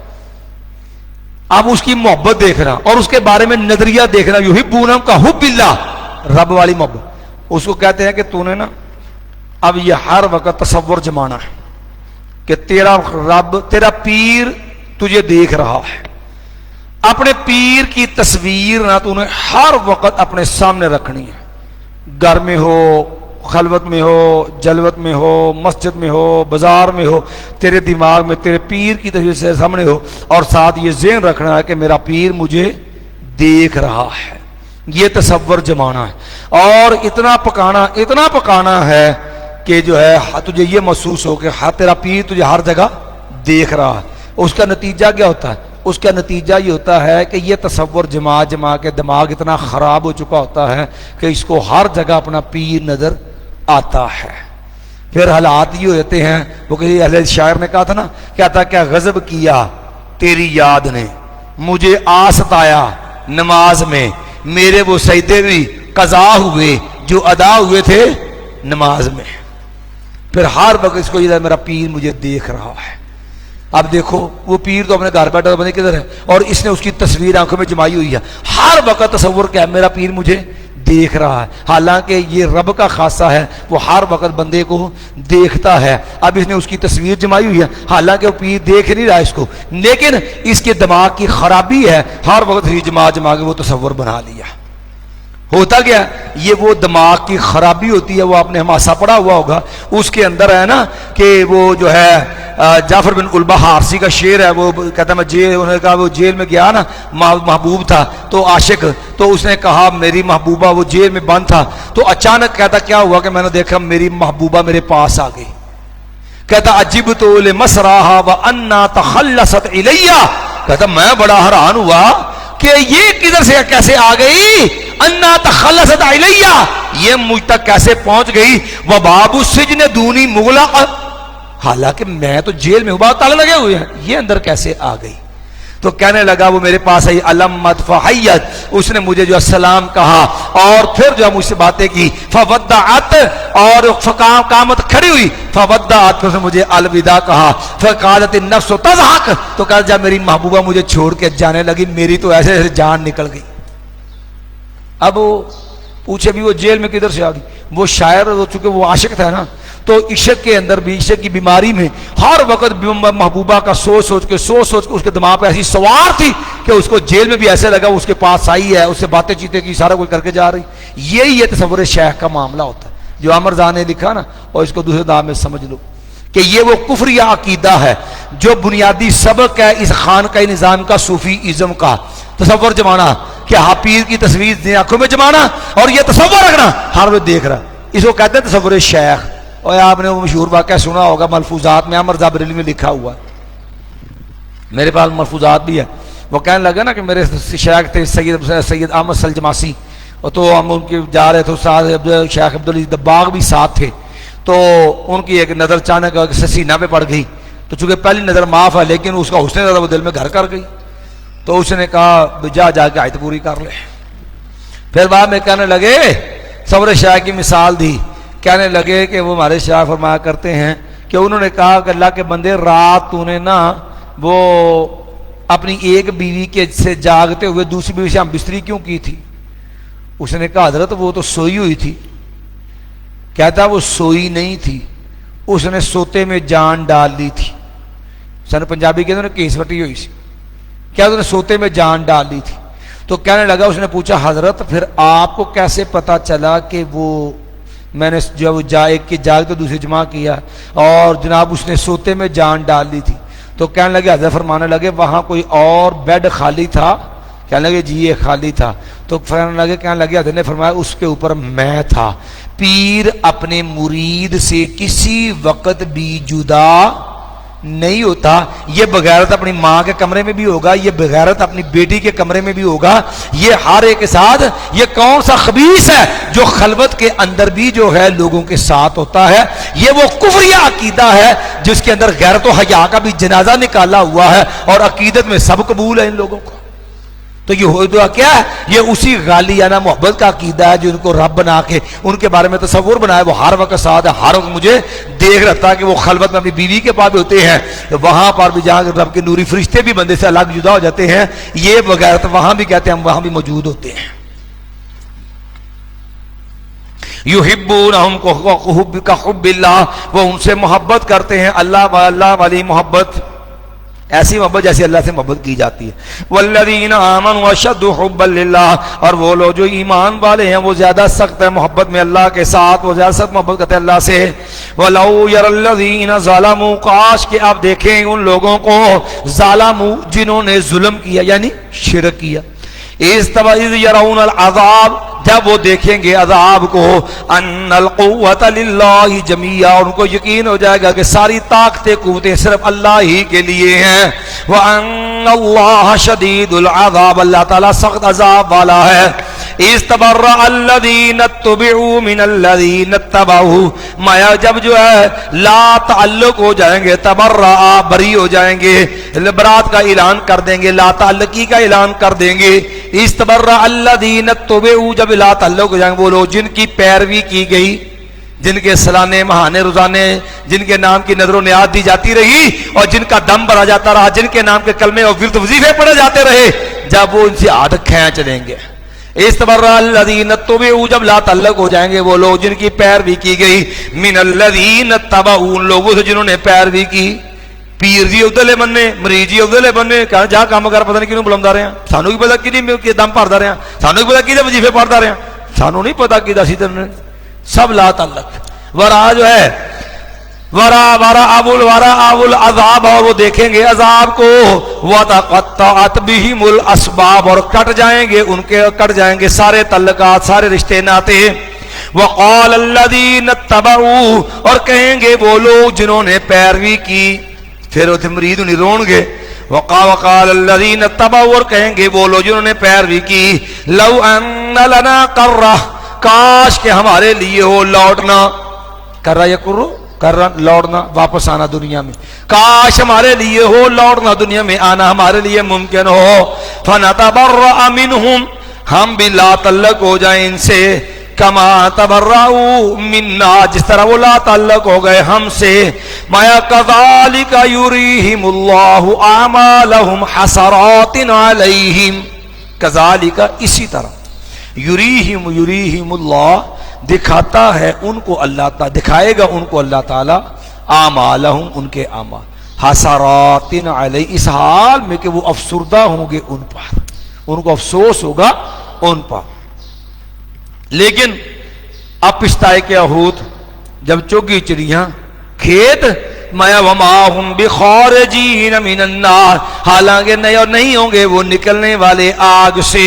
آپ اس کی محبت دیکھ رہا اور اس کے بارے میں نظریہ دیکھ رہا. یحبونہم کا حب اللہ، رب والی محبت. اس کو کہتے ہیں کہ تو نے نا اب یہ ہر وقت تصور جمانا ہے کہ تیرا رب، تیرا پیر تجھے دیکھ رہا ہے. اپنے پیر کی تصویر نہ تو نے ہر وقت اپنے سامنے رکھنی ہے. گھر میں ہو، خلوت میں ہو، جلوت میں ہو، مسجد میں ہو، بازار میں ہو، تیرے دماغ میں تیرے پیر کی تصویر سے سامنے ہو اور ساتھ یہ ذہن رکھنا ہے کہ میرا پیر مجھے دیکھ رہا ہے. یہ تصور جمانا ہے اور اتنا پکانا ہے کہ جو ہے تجھے یہ محسوس ہو کہ تیرا پیر تجھے ہر جگہ دیکھ رہا ہے. اس کا نتیجہ کیا ہوتا ہے؟ اس کا نتیجہ یہ ہوتا ہے کہ یہ تصور جما کے دماغ اتنا خراب ہو چکا ہوتا ہے کہ اس کو ہر جگہ اپنا پیر نظر آتا ہے. پھر حالات یہ ہوتے ہیں، وہ کسی اہل شاعر نے کہا تھا نا، کیا تھا کیا غضب کیا تیری یاد نے، مجھے آ ستایا نماز میں، میرے وہ سجدے بھی قضا ہوئے جو ادا ہوئے تھے نماز میں. پھر ہر وقت اس کو یہ میرا پیر مجھے دیکھ رہا ہے. اب دیکھو وہ پیر تو اپنے گھر بیٹھا بندے کدھر ہے اور اس نے اس کی تصویر آنکھوں میں جمائی ہوئی ہے. ہر وقت تصور کیا ہے؟ میرا پیر مجھے دیکھ رہا ہے. حالانکہ یہ رب کا خاصہ ہے، وہ ہر وقت بندے کو دیکھتا ہے. اب اس نے اس کی تصویر جمائی ہوئی ہے، حالانکہ وہ پیر دیکھ نہیں رہا اس کو، لیکن اس کے دماغ کی خرابی ہے، ہر وقت ہی جما کے وہ تصور بنا لیا. ہوتا کیا؟ یہ وہ دماغ کی خرابی ہوتی ہے. وہ آپ نے ہماسہ پڑھا ہوا ہوگا، اس کے اندر ہے نا کہ وہ جو ہے جعفر بن البہ حارثی کا شعر ہے، وہ کہتا میں انہوں نے کہا وہ جیل میں گیا نا، محبوب تھا تو عاشق، تو اس نے کہا میری محبوبہ، وہ جیل میں بند تھا تو اچانک کہتا کیا ہوا کہ میں نے دیکھا میری محبوبہ میرے پاس آ گئی. کہتا عجبت لمسراہا وانا تخلصت الیہ، کہتا میں بڑا حیران ہوا کہ یہ کدھر سے کیسے آ گئی، انا تخلصت الیہ، یہ مجھ تک کیسے پہنچ گئی. وباب السجن دونی مغلق، حالانکہ میں تو جیل میں ہوں، بہت تالے لگے ہوئے ہیں، یہ اندر کیسے آ گئی. تو کہنے لگا وہ میرے پاس آئی، علمت فحیت، اس نے مجھے جو السلام کہا اور پھر جو مجھ سے باتیں کی، فودعت، اور قامت کھڑی ہوئی، فودعت، پھر اس نے مجھے الوداع کہا، فقالت النفس تضحک، تو کہا جب میری محبوبہ مجھے چھوڑ کے جانے لگی میری تو ایسے ایسے جان نکل گئی. اب وہ پوچھے بھی وہ جیل میں کدھر سے آ گئی. وہ شاعر چونکہ وہ عاشق تھا نا، تو عشق کے اندر بھی، عشق کی بیماری میں ہر وقت محبوبہ کا سوچ سوچ کے اس کے دماغ پہ ایسی سوار تھی کہ اس کو جیل میں بھی ایسے لگا اس کے پاس آئی ہے، اس سے باتیں چیتیں کی، سارا کوئی کر کے جا رہی. یہی ہے تصور شیخ کا معاملہ ہوتا ہے جو عمر زاہ نے لکھا نا، اور اس کو دوسرے دام میں سمجھ لو کہ یہ وہ کفری عقیدہ ہے جو بنیادی سبق ہے اس خانقاہی نظام کا، صوفی ازم کا. تصور جمانا کہ پیر کی تصویر آنکھوں میں جمانا اور یہ تصور رکھنا ہر وقت دیکھ رہا اس کو کہتے ہیں تصور شیخ. اور آپ نے وہ مشہور واقعہ سنا ہوگا ملفوظات میں، امر بریلوی میں لکھا ہوا، میرے پاس ملفوظات بھی ہے. وہ کہنے لگا نا کہ میرے شیخ تھے سید احمد سلجماسی، اور تو ہم ان کے جا رہے تھے، شیخ عبدالعزیز دباغ بھی ساتھ تھے. تو ان کی ایک نظر اچانک سینہ پہ پڑ گئی، تو چونکہ پہلی نظر معاف ہے لیکن اس کا حسن نظر وہ دل میں گھر کر گئی. تو اس نے کہا جا کے آیت پوری کر لے. پھر بعد میں کہنے لگے صبر شاہ کی مثال دی، کہنے لگے کہ وہ ہمارے شاہ فرمایا کرتے ہیں کہ انہوں نے کہا کہ اللہ کے بندے رات تو نے نا وہ اپنی ایک بیوی کے سے جاگتے ہوئے دوسری بیوی سے ہم بستری کیوں کی تھی؟ اس نے کہا حضرت وہ تو سوئی ہوئی تھی. کہتا وہ سوئی نہیں تھی، اس نے سوتے میں جان ڈال لی تھی. سن پنجابی کے انہوں نے کیس وٹی ہوئی سی، کیا اس نے سوتے میں جان ڈال لی تھی. تو کہنے لگا، اس نے پوچھا حضرت پھر آپ کو کیسے پتا چلا کہ وہ میں نے جب ایک کی جاگ تو دوسری جمع کیا اور جناب اس نے سوتے میں جان ڈال لی تھی؟ تو کہنے لگے حضرت فرمانے لگے وہاں کوئی اور بیڈ خالی تھا؟ کہنے لگے جی یہ خالی تھا. تو کہنے لگے حضرت نے فرمایا اس کے اوپر میں تھا. پیر اپنے مرید سے کسی وقت بھی جدا نہیں ہوتا. یہ بغیرت اپنی ماں کے کمرے میں بھی ہوگا، یہ بغیرت اپنی بیٹی کے کمرے میں بھی ہوگا، یہ ہر ایک کے ساتھ. یہ کون سا خبیث ہے جو خلوت کے اندر بھی جو ہے لوگوں کے ساتھ ہوتا ہے؟ یہ وہ کفریہ عقیدہ ہے جس کے اندر غیرت و حیا کا بھی جنازہ نکالا ہوا ہے، اور عقیدت میں سب قبول ہے ان لوگوں کو. تو یہ ہو دعا کیا ہے؟ یہ اسی غالیانہ محبت کا عقیدہ ہے جو ان کو رب بنا کے ان کے بارے میں تصور بنایا. وہ ہر وقت ساتھ ہے، ہر وقت مجھے دیکھ رہتا ہے کہ وہ خلوت میں اپنی بیوی کے پاس بھی ہوتے ہیں، وہاں پر بھی جہاں رب کے نوری فرشتے بھی بندے سے الگ جدا ہو جاتے ہیں. یہ بغیرت وہاں بھی کہتے ہیں ہم وہاں بھی موجود ہوتے ہیں. یحبونہم کا حب اللہ، وہ ان سے محبت کرتے ہیں اللہ والی محبت، ایسی محبت جیسی اللہ سے محبت کی جاتی ہے. والذین آمنوا اشد حبا للہ، اور وہ لوگ جو ایمان والے ہیں وہ زیادہ سخت ہے محبت میں اللہ کے ساتھ، وہ زیادہ سخت محبت کرتے ہیں اللہ سے. ولو یری الذین ظلموا، کاش کہ آپ دیکھیں ان لوگوں کو ظالموا جنہوں نے ظلم کیا یعنی شرک کیا. اذ یرون العذاب، جب وہ دیکھیں گے عذاب کو، ان القوۃ للہ جمیعا، ان کو یقین ہو جائے گا کہ ساری طاقتیں قوتیں صرف اللہ ہی کے لیے ہیں. وان اللہ شدید العذاب، اللہ تعالیٰ سخت عذاب والا ہے. اذ تبرأ الذین اتبعوا من الذین اتبعوا، مایا جب جو ہے لا تعلق ہو جائیں گے، تبرأ بری ہو جائیں گے، برات کا اعلان کر دیں گے، لا تعلقی کا اعلان کر دیں گے. اذ تبرأ الذین اتبعوا، جب لا تعلق ہو جائیں گے وہ لوگ جن کی پیروی کی گئی، جن کے سلانے مہانے روزانے جن کے نام کی نظر و نیاز دی جاتی رہی اور جن کا دم بھرا جاتا رہا، جن کے نام کے کلمے اور ورد وظیفے پڑھے جاتے رہے، جب وہ ان سے ہاتھ کھینچ لیں گے. استبرأ الذین اتبعوا، جب لا تعلق ہو جائیں گے وہ لوگ جن کی پیروی کی گئی، من الذین اتبعوا، ان لوگوں سے جنہوں نے پیروی کی. پیر جی ادھلے بننے، مریض جی ادھلے بننے، کہاں جا کام کر پتہ نہیں کیوں بلندا رہے ہیں، سانو بھی پتا کہ دم بھردا رہے ہیں، سانو بھی پتا کہ وظیفے پڑھدا رہے ہیں، سانو نہیں پتا کہ اسی طرح سب لا تعلق. ورا جو ہے ورا اول عذاب، اور وہ دیکھیں گے عذاب کو، وتقطعت بہم الاسباب، اور کٹ جائیں گے سارے تعلقات، سارے رشتے ناتے. وقال الذین اتبعوا، اور کہیں گے وہ لوگ جنہوں نے پیروی کی، پھر وہ مرید انہیں رون گے. وقال الذین اتبعوا، اور کہیں گے وہ لوگ جنہوں نے پیروی کی، لو ان لنا کرہ، کاش کہ ہمارے لیے ہو لوٹنا، کرہ یا کرہ لوٹنا، واپس آنا دنیا میں، کاش ہمارے لیے ہو لوٹنا، دنیا میں آنا ہمارے لیے ممکن ہو. فنتبرأ منہم، ہم بھی لا تعلق ہو جائیں ان سے، کما تبرؤوا منا، جس طرح وہ لا تعلق ہو گئے ہم سے. مایا کذالک یریہم اللہ اعمالہم حسرات علیہم، کذالک اسی طرح، یریہم اللہ دکھاتا ہے ان کو اللہ تعالیٰ، دکھائے گا ان کو اللہ تعالیٰ، اعمالہم ان کے اعمال، حسرات علیہ، اس حال میں کہ وہ افسردہ ہوں گے ان پر، ان کو افسوس ہوگا ان پر. لیکن اب پچھتائے کیا ہوت، جب چوگی چڑیاں کھیت، مایا وما ہم بخارجین من النار، حالانکہ نہیں ہوں گے وہ نکلنے والے آگ سے.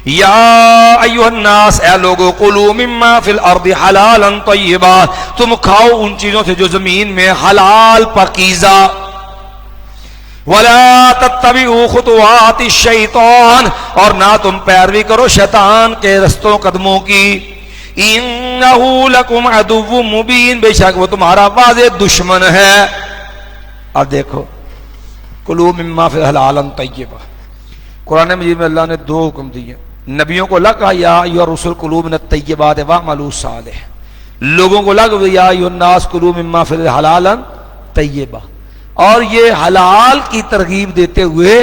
یا ایھا الناس، اے لوگو، کلوا مما فی الارض حلالا طیبا، تم کھاؤ ان چیزوں سے جو زمین میں حلال پاکیزہ، ولا تتبعوا خطوات الشیطان، اور نہ تم پیروی کرو شیطان کے رستوں قدموں کی، انہ لکم عدو مبین، بے شک وہ تمہارا واضح دشمن ہے۔ اب دیکھو، کلوا مما فی حلالا طیبا، قرآن مجید میں اللہ نے دو حکم دیے، نبیوں کو اللہ کہا یا ایھا الرسل کلوا من الطیبات واعملوا صالحا، لوگوں کو اللہ یا ایھا الناس کلوا مما فی حلالا طیبا، اور یہ حلال کی ترغیب دیتے ہوئے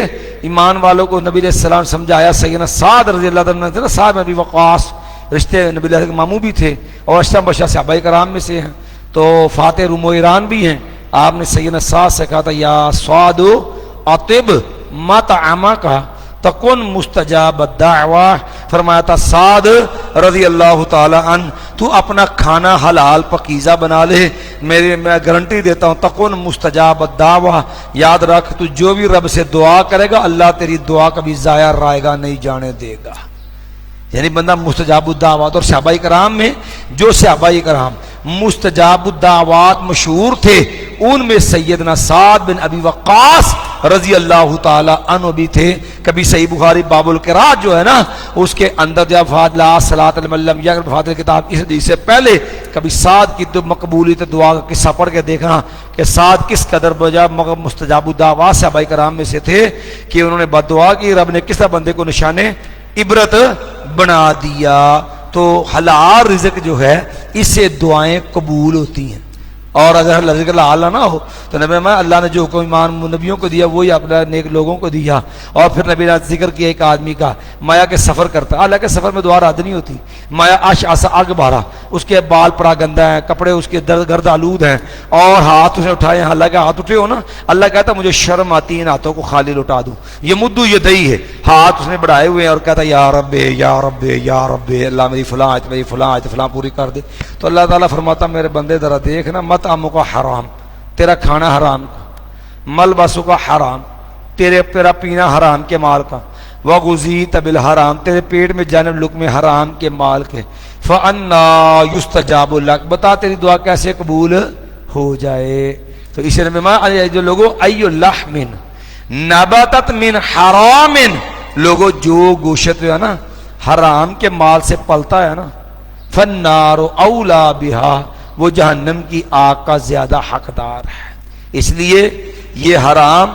ایمان والوں کو نبی علیہ السلام سمجھایا۔ سیدنا سعد رضی اللہ عنہ تھے نا، سعد بن ابی وقاص، رشتے نبی علیہ کے ماموں بھی تھے اور اشرف بشر صحابہ کرام میں سے ہیں، تو فاتح روم و ایران بھی ہیں۔ آپ نے سیدنا سعد سے کہا تھا یا سعد اطب مطعمک تکن مستجاب الدعوہ، فرمایا تھا سعد رضی اللہ تعالی عنہ تو اپنا کھانا حلال پاکیزہ بنا لے، میں گارنٹی دیتا ہوں تکن مستجاب الدعوہ، یاد رکھ تو جو بھی رب سے دعا کرے گا اللہ تیری دعا کبھی ضائع رائے گا نہیں جانے دے گا۔ یعنی بندہ مستجاب الدعوات، اور صحابہ کرام میں جو صحابہ کرام مستجاب الدعوات مشہور تھے ان میں سیدنا سعد بن ابی وقاص رضی اللہ تعالی عنہ بھی تھے۔ کبھی صحیح بخاری باب القراءت جو ہے نا اس کے اندر جب لا صلاۃ لمن لم یقرأ بفاتحۃ الکتاب، اس حدیث سے پہلے کبھی سعد کی مقبولیت دعا کا قصہ پڑھ کے دیکھنا کہ سعد کس قدر مستجاب الدعوات صحابہ کرام میں سے تھے کہ انہوں نے بد دعا کی، رب نے کس طرح بندے کو نشانے عبرت بنا دیا۔ تو حلال رزق جو ہے اس سے دعائیں قبول ہوتی ہیں، اور اگر رزق حلال نہ ہو تو نبی میں اللہ نے جو حکم ایمان نبیوں کو دیا وہی اپنے نیک لوگوں کو دیا۔ اور پھر نبی نے ذکر کیا ایک آدمی کا مایا کے سفر کرتا، اللہ کے سفر میں دعا رد نہیں ہوتی، مایا اشعث اغبارہ، اس کے بال پڑا گندا ہیں، کپڑے اس کے گرد آلود ہیں، اور ہاتھ اس نے اٹھائے ہیں، اللہ کے ہاتھ اٹھے ہو نا، اللہ کہتا مجھے شرم آتی ہے ان ہاتھوں کو خالی لوٹا دوں، یہ مدو یہ دئی ہے، ہاتھ اس نے بڑھائے ہوئے ہیں اور کہتا یا رب یا رب یا رب، اللہ میری فلاں آیت میری فلاں آیت فلاں پوری کر دے۔ تو اللہ تعالیٰ فرماتا میرے بندے ذرا دیکھ نا، مطعمک کا حرام، تیرا کھانا حرام کا، ملبسوں کا حرام، تیرا پینا حرام کے مال کا، وغذیت بالحرام، تیرے پیٹ میں جانب لقمے حرام کے مال کے، فانا یستجاب لک، بتا تیری دعا کیسے قبول ہو جائے۔ تو اس لیے میں جو لوگوں ای لحم نبتت من حرام، لوگوں جو گوشت ہے نا حرام کے مال سے پلتا ہے نا، فالنار اولا بہا، وہ جہنم کی آگ کا زیادہ حقدار ہے۔ اس لیے یہ حرام،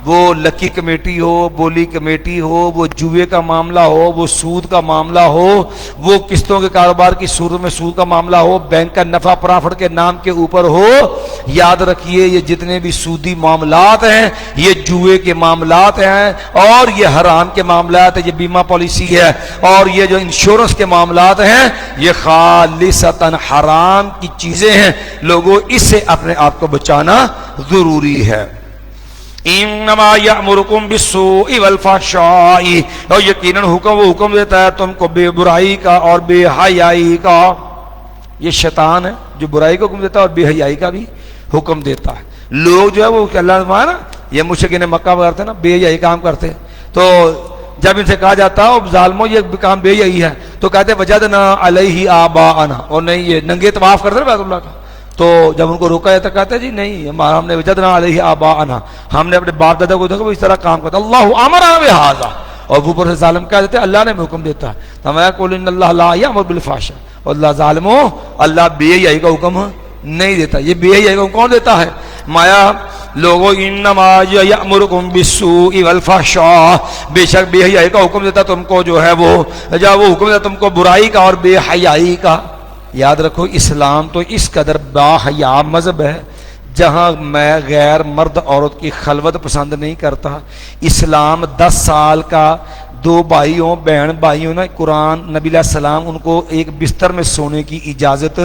وہ لکی کمیٹی ہو، بولی کمیٹی ہو، وہ جوئے کا معاملہ ہو، وہ سود کا معاملہ ہو، وہ قسطوں کے کاروبار کی صورت میں سود کا معاملہ ہو، بینک کا نفع پرافٹ کے نام کے اوپر ہو، یاد رکھیے یہ جتنے بھی سودی معاملات ہیں یہ جوئے کے معاملات ہیں، اور یہ حرام کے معاملات ہیں، یہ بیمہ پالیسی ہے، اور یہ جو انشورنس کے معاملات ہیں یہ خالصتاً حرام کی چیزیں ہیں۔ لوگوں اس سے اپنے آپ کو بچانا ضروری ہے۔ انما یامرکم بالسوء والفحشاء، اور یقیناً وہ حکم دیتا ہے تم کو بے برائی کا اور بے حیائی کا۔ یہ شیطان ہے جو برائی کا حکم دیتا ہے اور بے حیائی کا بھی حکم دیتا ہے۔ لوگ جو ہے وہ اللہ نے نا یہ مشرکین مکہ وغیرہ تھے نا بے حیائی کام کرتے، تو جب ان سے کہا جاتا ہے ظالموں یہ کام بے حیائی ہے تو کہتے وجدنا علیہ آباءنا، اور نہیں یہ ننگے طواف کرتے بیت اللہ کا، تو جب ان کو روکا جاتا کہتے جی نہیں ہم نے وجدنا علیہ آباءنا، ہم نے اپنے باپ دادا کو دیکھا وہ اس طرح کام کرتا، اللہ امرنا بہذا، اور اوپر سے ظالم کہہ دیتے اللہ نے حکم دیتا ہے، تو میں قول ان اللہ لا یامر بالفحشاء، اور اللہ ظالموں اللہ بے حیائی کا حکم نہیں دیتا۔ یہ بے حیائی کا حکم کون دیتا ہے؟ مایا لوگوں انما یامرکم بالسوء والفحشاء، بے شک بے حیائی کا حکم دیتا تم کو جو ہے وہ جب وہ حکم دیتا تم کو برائی کا اور بے حیائی کا۔ یاد رکھو اسلام تو اس قدر با حیا مذہب ہے جہاں میں غیر مرد عورت کی خلوت پسند نہیں کرتا۔ اسلام 10 سال کا دو بھائیوں بہن بھائیوں نا قرآن نبی علیہ السلام ان کو ایک بستر میں سونے کی اجازت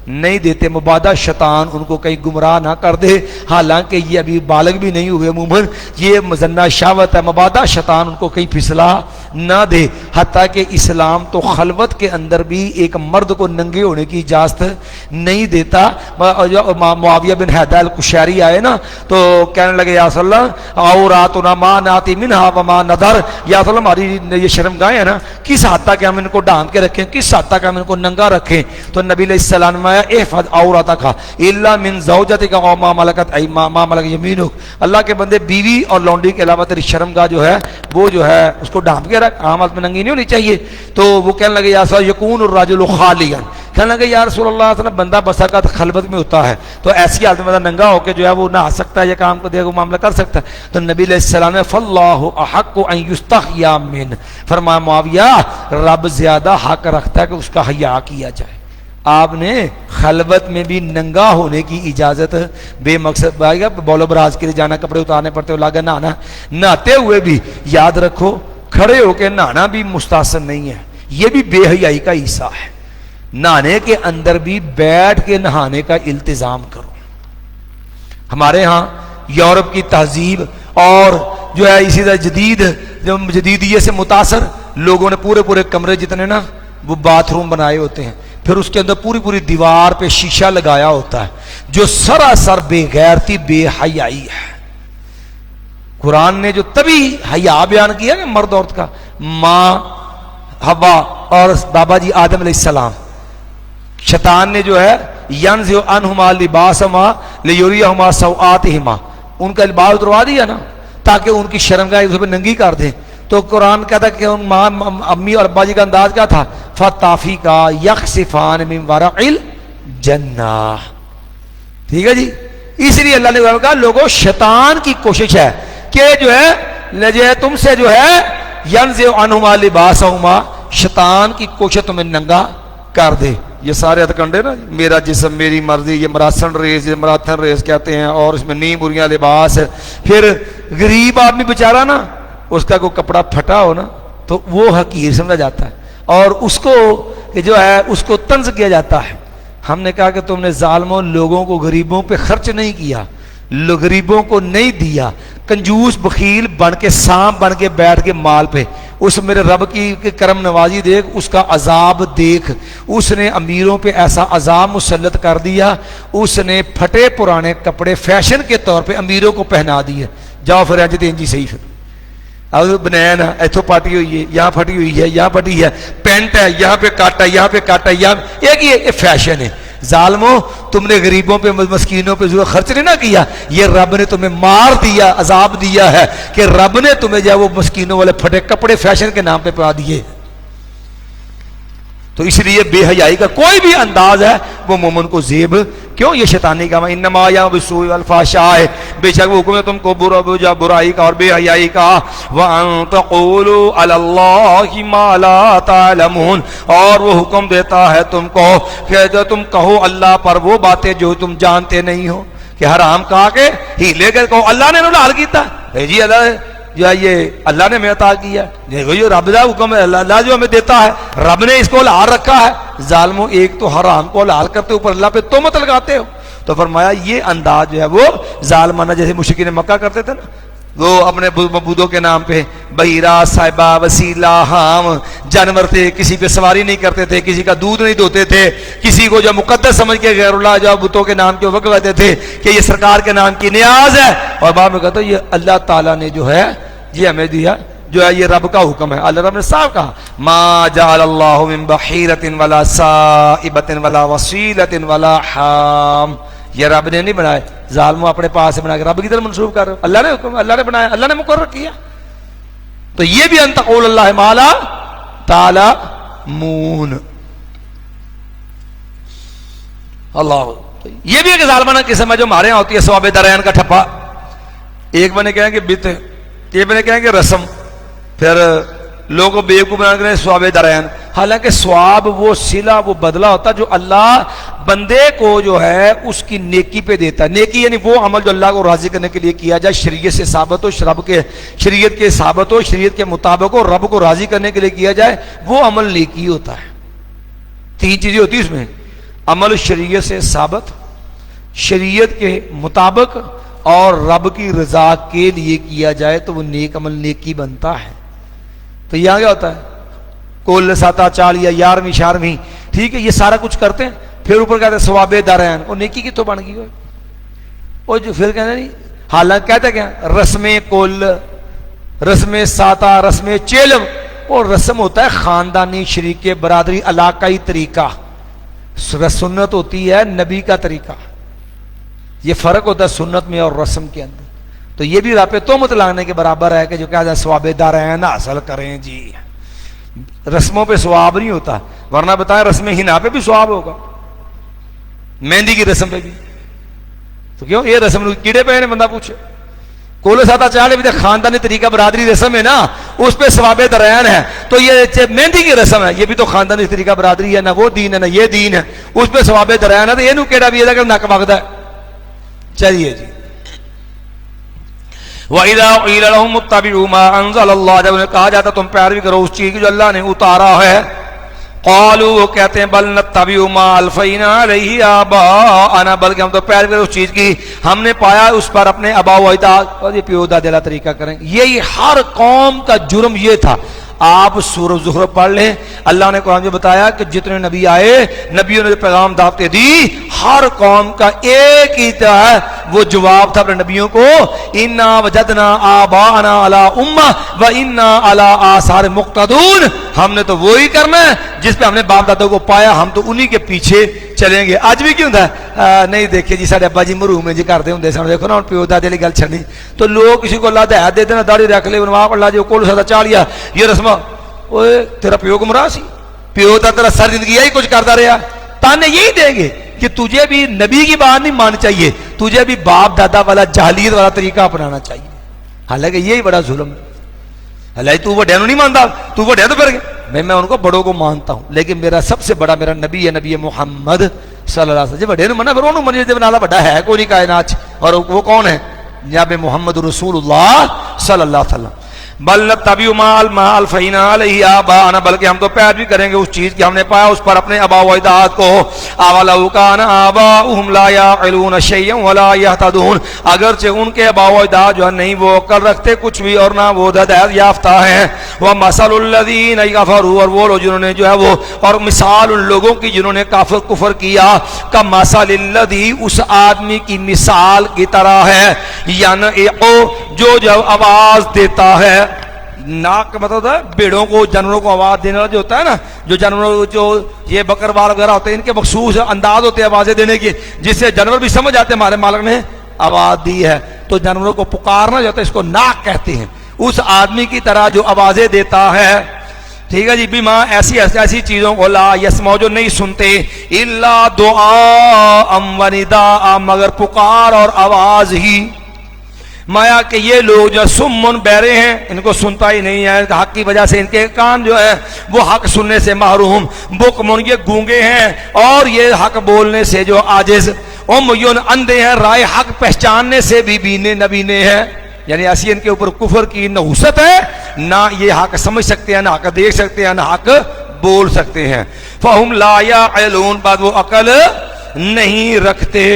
نہیں دیتے، مبادہ شیطان ان کو کہیں گمراہ نہ کر دے، حالانکہ یہ ابھی بالغ بھی نہیں ہوئے، عموماً یہ مزنہ شہوت ہے، مبادہ شیطان ان کو کہیں پھسلا نہ دے، حتیٰ کہ اسلام تو خلوت کے اندر بھی ایک مرد کو ننگے ہونے کی اجازت نہیں دیتا۔ معاویہ بن حیدہ القشیری آئے نا تو کہنے لگے یا رسول اللہ عوراتنا ما ناتی منہا وما ندر، یا رسول اللہ ہماری یہ شرمگاہیں ہیں نا، کس حد تک ہم ان کو ڈھانپ کے رکھیں، کس حد تک ہم ان کو ننگا رکھیں؟ تو نبی علیہ السلام نے فرمایا احفظ عورتک الا من زوجتک او ما ملکت یمینک، اللہ کے بندے بیوی اور لونڈی کے علاوہ تیری شرمگاہ جو ہے وہ جو ہے اس کو ڈھانپ کے رکھ، عام حالت میں ننگی نہیں ہونی چاہیے۔ تو وہ کہنے لگے یا رسول اللہ یکون الرجل خالیا، کہنے لگے یا رسول اللہ صلی اللہ بندہ بساکت خلوت میں ہوتا ہے تو ایسی حالت میں ننگا ہو کے جو ہے وہ نہا سکتا ہے یا کام کو دے وہ معاملہ کر سکتا ہے۔ تو نبی علیہ السلام نے فاللہ احق ان یستحیا من، فرمایا معاویہ رب زیادہ حق رکھتا ہے کہ اس کا حیا کیا جائے۔ آپ نے خلوت میں بھی ننگا ہونے کی اجازت بے مقصد بولو براز کے لیے جانا، کپڑے اتارنے پڑتے ہو لاگا نہانا، نہاتے ہوئے بھی یاد رکھو کھڑے ہو کے نہانا بھی مستحسن نہیں ہے، یہ بھی بے حیائی کا حصہ ہے۔ نہانے کے اندر بھی بیٹھ کے نہانے کا التزام کرو۔ ہمارے ہاں یورپ کی تہذیب اور جو ہے اسی طرح جدیدیت سے متاثر لوگوں نے پورے کمرے جتنے نا وہ باتھ روم بنائے ہوتے ہیں، پھر اس کے اندر پوری دیوار پہ شیشہ لگایا ہوتا ہے، جو سراسر بے غیرتی بے حیائی ہے۔ قرآن نے جو تبھی حیا بیان کیا کہ مرد عورت کا، ماں حوا اور بابا جی آدم علیہ السلام، شیطان نے جو ہے ینزع عنہما لباسہما لیریہما سوآتہما، ان کا لباس اتروا دیا نا تاکہ ان کی شرمگاہ اس پہ ننگی کر دیں۔ تو قرآن کہتا ہے کہ ان ماں امی اور ابا جی کا انداز کیا تھا، فَطَافِقَا يَخْصِفَانِ مِنْ وَرَقِ الْجَنَّةِ، ٹھیک ہے جی۔ اس لیے اللہ نے کہا لوگوں شیطان کی کوشش ہے کہ جو ہے تم سے جو ہے ینزع عنہما لباسہما، شیطان کی کوشش تمہیں ننگا کر دے۔ یہ سارے ہتھکنڈے نا، میرا جسم میری مرضی، یہ مراسن ریس، یہ مراتھن ریس کہتے ہیں، اور اس میں نیم بریاں لباس۔ پھر غریب آدمی بیچارہ نا، اس کا کوئی کپڑا پھٹا ہو نا تو وہ حقیر سمجھا جاتا ہے اور اس کو جو ہے اس کو طنز کیا جاتا ہے۔ ہم نے کہا کہ تم نے ظالموں لوگوں کو غریبوں پہ خرچ نہیں کیا، غریبوں کو نہیں دیا، کنجوس بخیل بن کے سانپ بن کے بیٹھ کے مال پہ، اس میرے رب کی کرم نوازی دیکھ، اس کا عذاب دیکھ، اس نے امیروں پہ ایسا عذاب مسلط کر دیا، اس نے پھٹے پرانے کپڑے فیشن کے طور پہ امیروں کو پہنا دیے۔ جاؤ پھر انجی جی صحیح، پھر اب بنین ایتھوں پھٹی ہوئی ہے، یہاں پھٹی ہوئی ہے، یہاں پھٹی ہے، پینٹ ہے یہاں پہ کاٹا، یہاں پہ کاٹا، یہاں ایک یہ فیشن ہے۔ ظالموں تم نے غریبوں پہ مسکینوں پہ ضرور خرچ نہیں نہ کیا، یہ رب نے تمہیں مار دیا، عذاب دیا ہے کہ رب نے تمہیں جو ہے وہ مسکینوں والے پھٹے کپڑے فیشن کے نام پہ پا دیے۔ تو اس لیے بے حیائی کا کوئی بھی انداز ہے وہ مومن کو زیب کیوں؟ یہ شیطانی کا انما یامر بالسوء والفحشاء، بے شک وہ حکم ہے تم کو برائی کا اور بے حیائی کا، وان تقولوا علی اللہ ما لا تعلمون، اور وہ حکم دیتا ہے تم کو کہ جو تم کہو اللہ پر وہ باتیں جو تم جانتے نہیں ہو، کہ حرام کہا کے ہی لے کر کہو اللہ نے حلال کیتا ہے، جی اللہ نے جو یہ اللہ نے ہمیں عطا کیا ہے، یہ رب کا حکم ہے، اللہ جو ہمیں دیتا ہے، رب نے اس کو حلال رکھا ہے۔ ظالموں ایک تو حرام کو حلال کرتے اوپر اللہ پہ تہمت لگاتے ہو۔ تو فرمایا یہ انداز جو ہے وہ ظالمانہ، جیسے مشرکین مکہ کرتے تھے نا، وہ اپنے معبودوں کے نام پہ بحیرہ، صاحبہ، وسیلہ، حام جانور تھے، کسی پہ سواری نہیں کرتے تھے، کسی کا دودھ نہیں دھوتے تھے، کسی کو جو مقدس سمجھ کے غیر اللہ جو بتوں کے نام کے وقت کہتے تھے کہ یہ سرکار کے نام کی نیاز ہے، اور بعد میں کہتے یہ اللہ تعالیٰ نے جو ہے یہ ہمیں دیا، جو ہے یہ رب کا حکم ہے۔ اللہ رب نے صاحب کہا ما جعل اللہ من بحیرۃ ولا صائبۃ ولا وصیلۃ ولا حام، یہ رب نے نہیں بنائے، ظالموں اپنے پاس سے بنا کے رب کی طرف منسوب کر رہے ہو، اللہ نے حکم، اللہ نے بنایا، اللہ نے مقرر کیا۔ تو یہ بھی ان تقول اللہ ما لا تعلمون، اللہ یہ بھی ایک ظالمانہ قسم ہے جو ہمارے یہاں ہوتی ہے، ثواب درین کا ٹھپا، ایک بنے کہیں کہ بت، یہ بنے کہیں کہ رسم، پھر لوگوں بیوقوف بنا کر ثواب درین، حالانکہ ثواب وہ صلہ وہ بدلہ ہوتا جو اللہ بندے کو جو ہے اس کی نیکی پہ دیتا ہے۔ نیکی یعنی وہ عمل جو اللہ کو راضی کرنے کے لیے کیا جائے، شریعت سے ثابت ہو، شریعت کے ثابت ہو، شریعت کے مطابق ہو، رب کو راضی کرنے کے لیے کیا جائے، وہ عمل نیکی ہوتا ہے۔ تین چیزیں ہوتی ہیں اس میں، عمل شریعت سے ثابت، شریعت کے مطابق، اور رب کی رضا کے لیے کیا جائے تو وہ نیک عمل نیکی بنتا ہے۔ تو یہاں کیا ہوتا ہے کل ساتا چالیا 11ویں 11ویں ٹھیک ہے یہ سارا کچھ کرتے ہیں پھر اوپر کہتے ہیں ثواب دارین اور نیکی کی تو بن گئی وہ جو پھر کہتے نہیں حالانکہ کہتے کیا رسم کل رسم ساتا رسم چیلم اور رسم ہوتا ہے خاندانی شریک برادری علاقائی طریقہ سنت ہوتی ہے نبی کا طریقہ یہ فرق ہوتا ہے سنت میں اور رسم کے اندر تو یہ بھی راپے تہمت لانے کے برابر ہے کہ جو کہا جائے ثواب دارین حاصل کریں جی رسموں پہ ثواب نہیں ہوتا ورنہ بتائیں رسم ہنا پہ بھی ثواب ہوگا مہندی کی رسم پہ بھی تو کیوں یہ رسم کیڑے پہ بندہ پوچھے کولو ساتا چالے بھی خاندانی طریقہ برادری رسم ہے نا اس پہ ثواب درین ہے تو یہ مہندی کی رسم ہے یہ بھی تو خاندانی طریقہ برادری ہے نہ وہ دین ہے نہ یہ دین ہے اس پہ ثواب درین ہے تو یہ کیڑا بھی ہے نک وگدا ہے چلیے جی وَإِذَا قِيلَ لَهُمُ اتَّبِعُوا مَا أَنزَلَ اللَّهُ جب انہیں کہا جاتا تم پیروی کرو اس چیز کی جو اللہ نے اتارا ہے قالوا وہ کہتے ہیں بل نتبع ما الفینا علیہ آباءنا بلکہ ہم تو پیروی کرو اس چیز کی ہم نے پایا اس پر اپنے آباء و اجداد اور یہ پیو دادے والا طریقہ کریں یہی ہر قوم کا جرم یہ تھا آپ سورہ زخرف پڑھ لیں اللہ نے قرآن میں بتایا کہ جتنے نبی آئے نبیوں نے جو پیغام دعوتیں دی ہر قوم کا ایک ہی تھا وہ جواب تھا اپنے نبیوں کو انا وجدنا آباءنا علی امہ و انا علی آثار مقتدون ہم نے تو وہی کرنا ہے جس پہ ہم نے باپ دادوں کو پایا ہم تو انہی کے پیچھے چلیں گے اج بھی کیوں تھا نہیں دیکھے جی سارے ابا جی مرحوم میں جی کرتے ہوں سن دیکھو نا ہوں پیو دادے والی گل چھڑنی تو لوگ کسی کو اللہ ہدایت دے دینا داڑھی رکھ لے نواب اللہ جو کول سدا چالیا یہ رسم اوے تیرا پیو گمراہ سی پیو دا تیرا سر زندگی یہی کچھ کرتا رہا تانے یہی دیں گے کہ تجھے بھی نبی کی بات نہیں مان چاہیے تجھے بھی باپ دادا والا جاہلیت والا طریقہ اپنانا چاہیے حالانکہ یہی بڑا ظلم ہے اللہ تو وڈے نہیں مانتا تو وڈے تو پھر میں ان کو بڑوں کو مانتا ہوں لیکن میرا سب سے بڑا میرا نبی ہے نبی محمد صلی اللہ علیہ وسلم جب بڑے نے منا پھر انہوں منی جب نالا بڑا ہے کوئی نہیں کائنات اور وہ کون ہے جناب محمد رسول اللہ صلی اللہ علیہ وسلم بل نتبع ما الفینا علیہ آباءنا بلکہ ہم تو پیروی کریں گے اس چیز کی ہم نے پایا اس پر اپنے آباء و اجداد کو اولو کان آباؤہم لا یعقلون شیئا ولا یہتدون اگرچہ ان کے آباء و اجداد جو ہے نہیں وہ عقل رکھتے کچھ بھی اور نہ وہ ہدایت یافتہ ہیں ومثل الذین کفروا اور وہ لوگ جنہوں نے جو ہے وہ اور مثال ان لوگوں کی جنہوں نے کفر کیا کمثل الذی اس آدمی کی مثال کی طرح ہے ینعق جو آواز دیتا ہے ناک مطلب ہے بیڑوں کو جانوروں کو آواز دینے والا جو ہوتا ہے نا جو جانوروں جو یہ بکروال وغیرہ ہوتے ہیں ان کے مخصوص انداز ہوتے ہیں آوازیں دینے کے جس سے جانور بھی سمجھ آتے ہیں ہمارے مالک نے آواز دی ہے تو جانوروں کو پکارنا جو ہوتا ہے اس کو ناک کہتے ہیں اس آدمی کی طرح جو آوازیں دیتا ہے ٹھیک ہے جی بیما ایسی چیزوں کو لا یسمعوا جو نہیں سنتے الا دعاء و نداء مگر پکار اور آواز ہی مایا کہ یہ لوگ جو سمن بہرے ہیں ان کو سنتا ہی نہیں ہے حق کی وجہ سے ان کے کان جو ہے وہ حق سننے سے محروم بکمن یہ گونگے ہیں اور یہ حق بولنے سے جو عاجز امیون اندھے ہیں رائے حق پہچاننے سے بھی بینے نبینے ہیں یعنی ایسی ان کے اوپر کفر کی نحوست ہے نہ یہ حق سمجھ سکتے ہیں نہ حق دیکھ سکتے ہیں نہ حق بول سکتے ہیں فہم لا یعقلون بعد وہ عقل نہیں رکھتے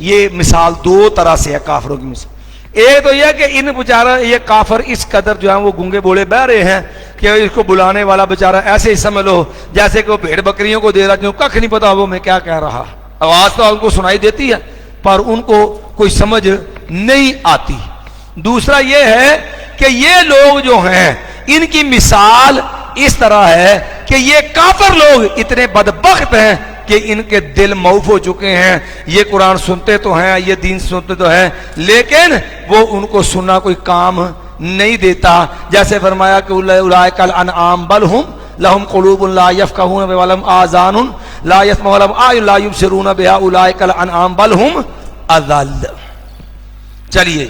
یہ مثال دو طرح سے ہے کافروں کی مثال ایک تو یہ کہ ان بیچارہ یہ کافر اس قدر جو ہے وہ گونگے بولے بہ رہے ہیں کہ اس کو بلانے والا بیچارہ ایسے ہی سمجھ لو جیسے کہ وہ بھیڑ بکریوں کو دے رہا جو ککھ نہیں پتا وہ میں کیا کہہ رہا آواز تو ان کو سنائی دیتی ہے پر ان کو کوئی سمجھ نہیں آتی دوسرا یہ ہے کہ یہ لوگ جو ہیں ان کی مثال اس طرح ہے کہ یہ کافر لوگ اتنے بدبخت ہیں کہ ان کے دل معوف ہو چکے ہیں یہ قرآن سنتے تو ہیں یہ دین سنتے تو ہیں لیکن وہ ان کو سننا کوئی کام نہیں دیتا جیسے فرمایا کہ اولئک الانعام بل ہم لهم قلوب لا يفقهون بها ولهم آذان لا يسمعون ولهم اعین لا يبصرون بها اولئک الانعام بل هم اضل چلیے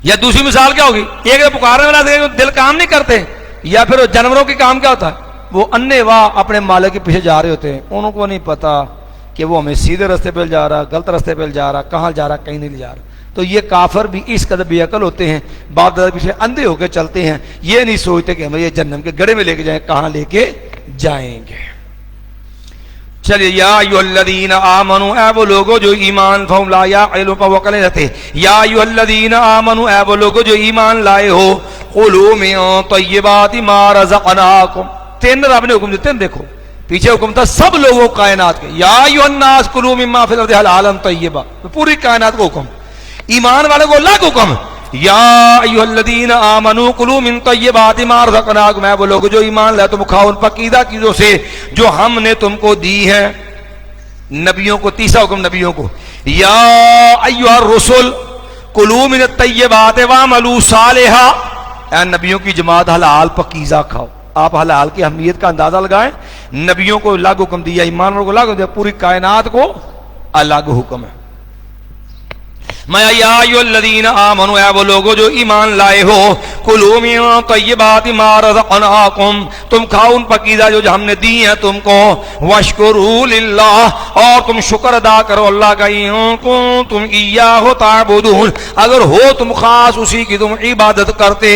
یا دوسری مثال کیا ہوگی ایک پکارنے والا دل کام نہیں کرتے یا پھر جانوروں کے کام کیا ہوتا ہے وہ انے واہ اپنے مالک کے پیچھے جا رہے ہوتے ہیں انہوں کو نہیں پتا کہ وہ ہمیں سیدھے رستے پہ جا رہا غلط رستے پہ جا رہا کہاں جا رہا کہیں نہیں جا رہا تو یہ کافر بھی اس قدر بے عقل ہوتے ہیں باپ دادا پیچھے اندھے ہو کے چلتے ہیں یہ نہیں سوچتے کہ ہمیں یہ جہنم کے گڑھے میں لے کے جائیں کہاں لے کے جائیں گے چلیے یا ایھا الذین آمنوا، اے وہ لوگو جو ایمان، فہم لا یعقلون، پر وہ کہنے رہتے یا ایھا الذین آمنوا، اے وہ لوگو جو ایمان لائے ہو، کلوا من طیبات ما رزقناکم، تین رب نے حکم دیتے ہیں، دیکھو پیچھے حکم تھا سب لوگوں کائنات کے، یا ایھا الناس کلوا مما فی الارض حلالا طیبا، پوری کائنات کو حکم، ایمان والے کو الگ حکم، یا ایھا الذین آمنوا کلوا من طیبات ما رزقناکم، اے وہ لوگ جو ایمان لائے تم کھاؤ ان پاکیزہ چیزوں سے جو ہم نے تم کو دی ہیں، نبیوں کو، تیسرا حکم نبیوں کو، یا ایھا الرسل کلوا من الطیبات واعملوا صالحا، اے نبیوں کی جماعت حلال پاکیزہ کھاؤ، آپ حلال کی اہمیت کا اندازہ لگائیں، نبیوں کو الگ حکم دیا، ایمان والوں کو الگ حکم دیا، پوری کائنات کو الگ حکم ہے۔ میں یا ایھا الذین آمنوا، اے وہ لوگو جو ایمان لائے ہو، کلوا من طیبات ما رزقناکم، تم کھاؤ ان پاکیزہ جو ہم نے دی ہیں تم کو، واشکروا للہ، اور تم شکر ادا کرو اللہ کا، ان کنتم ایاہ تعبدون، اگر ہو تم خاص اسی کی تم عبادت کرتے،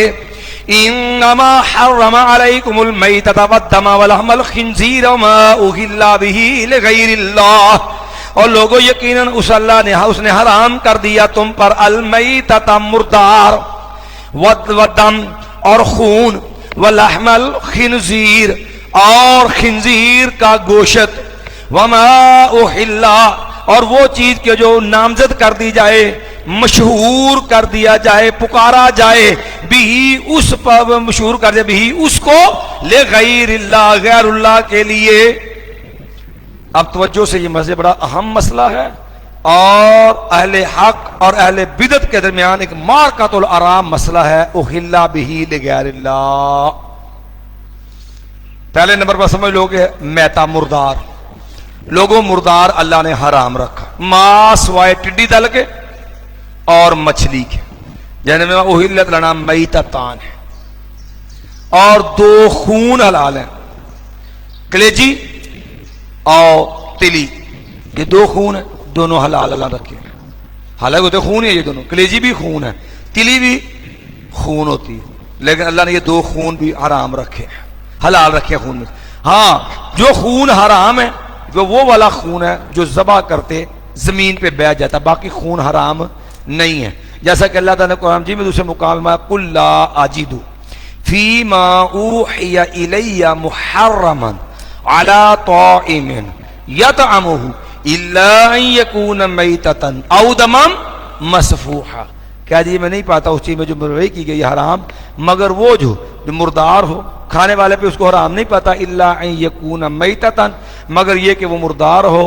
انما حرم علیکم المیتۃ والدم ولحم الخنزیر وما اہل به لغیر اللہ، اور لوگوں یقیناً اس نے حرام کر دیا تم پر المیتۃ مردار، والدم اور خون، ولحم الخنزیر اور خنزیر کا گوشت، وما اہل اور وہ چیز کے جو نامزد کر دی جائے، مشہور کر دیا جائے، پکارا جائے، بھی اس پر مشہور کر دیا، بھی اس کو لغیر اللہ، غیر اللہ کے لیے۔ اب توجہ سے، یہ مسئلہ بڑا اہم مسئلہ ہے اور اہل حق اور اہل بدعت کے درمیان ایک مارکۃ الآراء مسئلہ ہے، اہل بہ لغیر اللہ۔ پہلے نمبر پر سمجھ لو کہ میتا مردار، لوگوں مردار اللہ نے حرام رکھا، ماں سوائے ٹڈی دل کے اور مچھلی کے، جن میں اہلت لنا میتتان ہے، اور دو خون حلال ہیں، کلیجی اور تلی، یہ دو خون ہیں، دونوں حلال اللہ رکھے، حالانکہ ہوتے خون ہے یہ دونوں، کلیجی بھی خون ہے، تلی بھی خون ہوتی ہے، لیکن اللہ نے یہ دو خون بھی حرام رکھے، حلال رکھے خون میں۔ ہاں جو خون حرام ہے وہ والا خون ہے جو ذبح کرتے زمین پہ بیٹھ جاتا، باقی خون حرام نہیں ہے، جیسا کہ اللہ تعالیٰ نے قرآن جی میں دوسرے مقام میں قل لا اجد فیما اوحی الی محرما علی طاعم یطعمہ الا ان یکون میتۃ او دما مسفوحا، کہہ دیے میں نہیں پاتا اس چیز میں جو مروی کی گئی حرام مگر وہ جو مردار ہو، کھانے والے پہ اس کو حرام نہیں پاتا، الا ان یکون میتۃ، مگر یہ کہ وہ مردار ہو،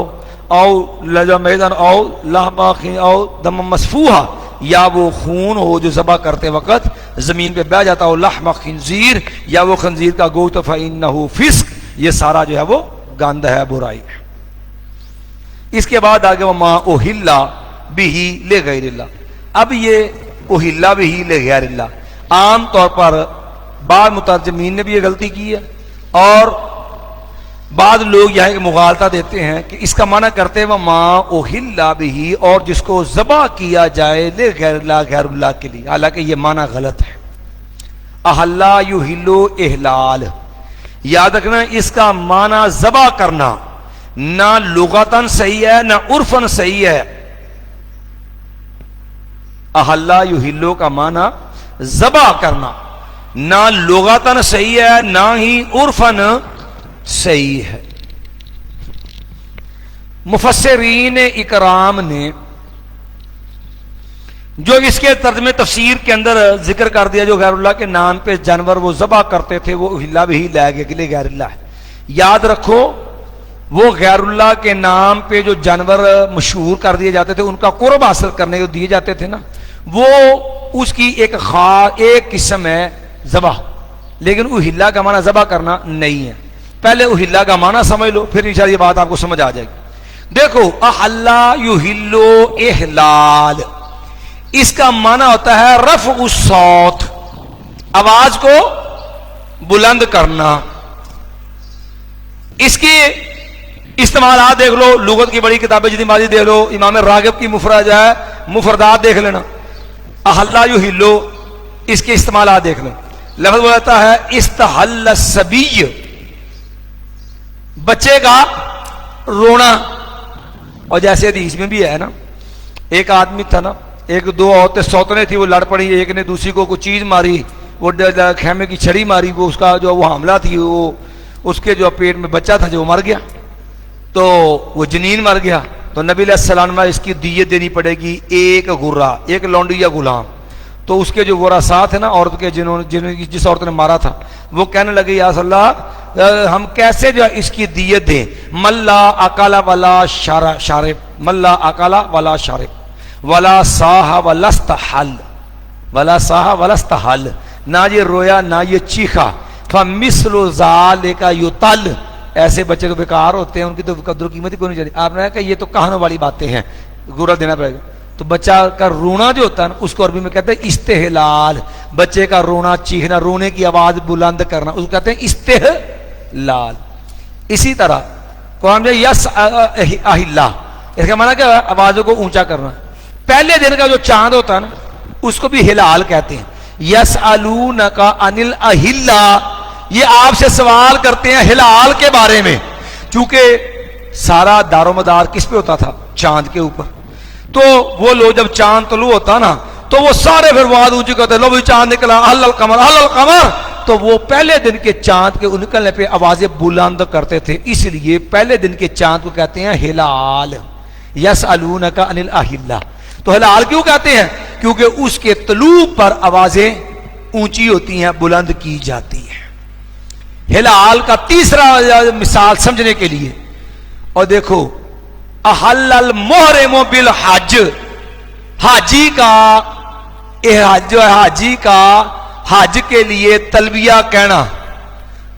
او لجمیدن او لحم او دم مسفوحا، یا وہ خون ہو جو ذبح کرتے وقت زمین پہ بیٹھ جاتا ہو، لحم خنزیر یا وہ خنزیر کا گوشت، فإنہ فسق، یہ سارا جو ہے وہ گند ہے، برائی ہے۔ اس کے بعد آگے وما اہل بہ لغیر اللہ، اب یہ اہل بہ لغیر اللہ عام طور پر بعض مترجمین نے بھی یہ غلطی کی ہے، اور بعض لوگ یہاں ایک مغالطہ دیتے ہیں کہ اس کا معنی کرتے ہیں وما اہل بہ، اور جس کو ذبح کیا جائے لغیر اللہ، غیر اللہ کے لیے، حالانکہ یہ معنی غلط ہے۔ اہل یہل احلال، یاد رکھنا اس کا معنی ذبح کرنا نہ لغتاً صحیح ہے نہ عرفاً صحیح ہے۔ اہل یہلو کا معنی ذبح کرنا نہ لغتاً صحیح ہے نہ ہی عرفاً صحیح ہے۔ مفسرین اکرام نے جو اس کے ترجمے تفسیر کے اندر ذکر کر دیا، جو غیر اللہ کے نام پہ جانور وہ ذبح کرتے تھے وہ اہل بہ لے گئے کہ غیر اللہ ہے۔ یاد رکھو وہ غیر اللہ کے نام پہ جو جانور مشہور کر دیے جاتے تھے، ان کا قرب حاصل کرنے کو دیے جاتے تھے نا، وہ اس کی ایک خاص ایک قسم ہے ذبح، لیکن اہل کا معنی ذبح کرنا نہیں ہے۔ پہلے اہل کا معنی سمجھ لو، پھر انشاءاللہ یہ بات آپ کو سمجھ آ جائے گی۔ دیکھو اہل یہل احلال، اس کا معنی ہوتا ہے رفع الصوت، آواز کو بلند کرنا۔ اس کی استعمالات دیکھ لو، لغت کی بڑی کتابیں جتنی ماضی دیکھ لو، امام راغب کی مفردات دیکھ لینا، اہل یہل اس کے استعمالات دیکھ لیں۔ لفظ بولتا ہے استحل الصبی، بچے کا رونا. اور جیسے حدیث میں بھی ہے نا, ایک آدمی تھا نا, ایک دو عورتیں سوتنے تھی, وہ لڑ پڑی, ایک نے دوسری کو کوئی چیز ماری, وہ خیمے کی چھڑی ماری, وہ اس کا جو وہ حاملہ تھی, وہ اس کے جو پیٹ میں بچہ تھا جو مر گیا, تو وہ جنین مر گیا. تو نبی علیہ السلام میں اس کی دیت دینی پڑے گی, ایک گرا, ایک لونڈی یا غلام. تو اس کے جو ورثاء تھے نا عورت کے, جس عورت نے مارا تھا, وہ کہنے لگے یا رسول اللہ ہم کیسے جو اس کی دیت دیں؟ ملا اکالا ولا شارب, ملا اکالا ولا شارب ولا صاح ولستحل, ولا صاح ولستحل, نہ یہ رویا نہ یہ چیخا. فمثل ذالک یطل, ایسے بچے تو بیکار ہوتے ہیں, ان کی تو قدر و قیمت ہی کوئی نہیں جاتی. آپ نے کہا کہ یہ تو کہانوں والی باتیں ہیں, گورا دینا پڑے گا. تو بچہ کا رونا جو ہوتا ہے نا, اس کو عربی میں کہتے ہیں استحلال. بچے کا رونا چیخنا, رونے کی آواز بلند کرنا, اس کو کہتے ہیں استحلال. اسی طرح قرآن میں یس اہلا, اس کا معنی کیا ہے؟ آوازوں کو اونچا کرنا. پہلے دن کا جو چاند ہوتا ہے نا, اس کو بھی ہلال کہتے ہیں. یسألونک عن الاہلا, یہ آپ سے سوال کرتے ہیں ہلال کے بارے میں, چونکہ سارا دار و مدار کس پہ ہوتا تھا؟ چاند کے اوپر. تو وہ لوگ جب چاند طلوع ہوتا نا, تو وہ سارے پھر آواز اونچی کرتے, لو بھی چاند نکلا, حل القمر حل القمر. تو وہ پہلے دن کے چاند کے نکلنے پہ آوازیں بلند کرتے تھے, اس لیے پہلے دن کے چاند کو کہتے ہیں ہلال. یسألونک عن الاہلا. تو ہلال کیوں کہتے ہیں؟ کیونکہ اس کے طلوع پر آوازیں اونچی ہوتی ہیں, بلند کی جاتی ہیں. ہلال کا تیسرا مثال سمجھنے کے لیے, اور دیکھو احل المحرم بالحج, حاجی کا جو ہے حاجی کا حج کے لیے تلبیہ کہنا.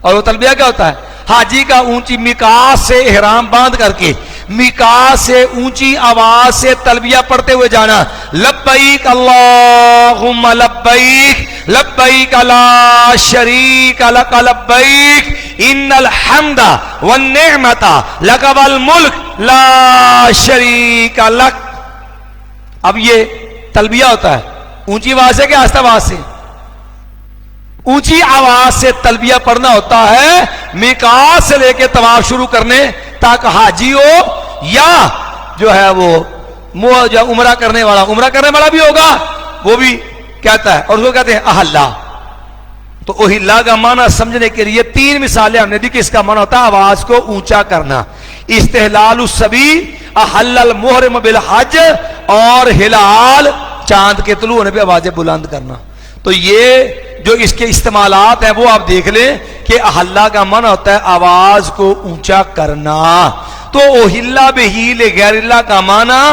اور وہ تلبیہ کیا ہوتا ہے؟ حاجی کا اونچی میقات سے احرام باندھ کر کے میقات سے اونچی آواز سے تلبیہ پڑھتے ہوئے جانا, لبیک اللہم لبیک لبیک لا شریک لک لبیک ان الحمد والنعمت لک والملک لا شریک لک. اب یہ تلبیہ ہوتا ہے اونچی آواز سے کہ آہستہ آواز سے؟ اونچی آواز سے تلبیہ پڑھنا ہوتا ہے میقات سے لے کے طواف شروع کرنے تک. حاجی ہو یا جو ہے وہ جو عمرہ کرنے والا بھی ہوگا, وہ بھی کہتا ہے, اور اس کو کہتے ہیں احلا. تو احلا کا معنی سمجھنے کے لیے تین مثالیں ہم نے دی کہ اس کا معنی ہوتا ہے آواز کو اونچا کرنا. استحلال السبیل, احل المحرم بالحج, اور ہلال چاند کے طلوع ہونے پہ آوازیں بلند کرنا. تو یہ جو اس کے استعمالات ہیں وہ آپ دیکھ لیں کہ احلا کا معنی ہوتا ہے آواز کو اونچا کرنا. تو احلا بہی لغیر اللہ کا معنی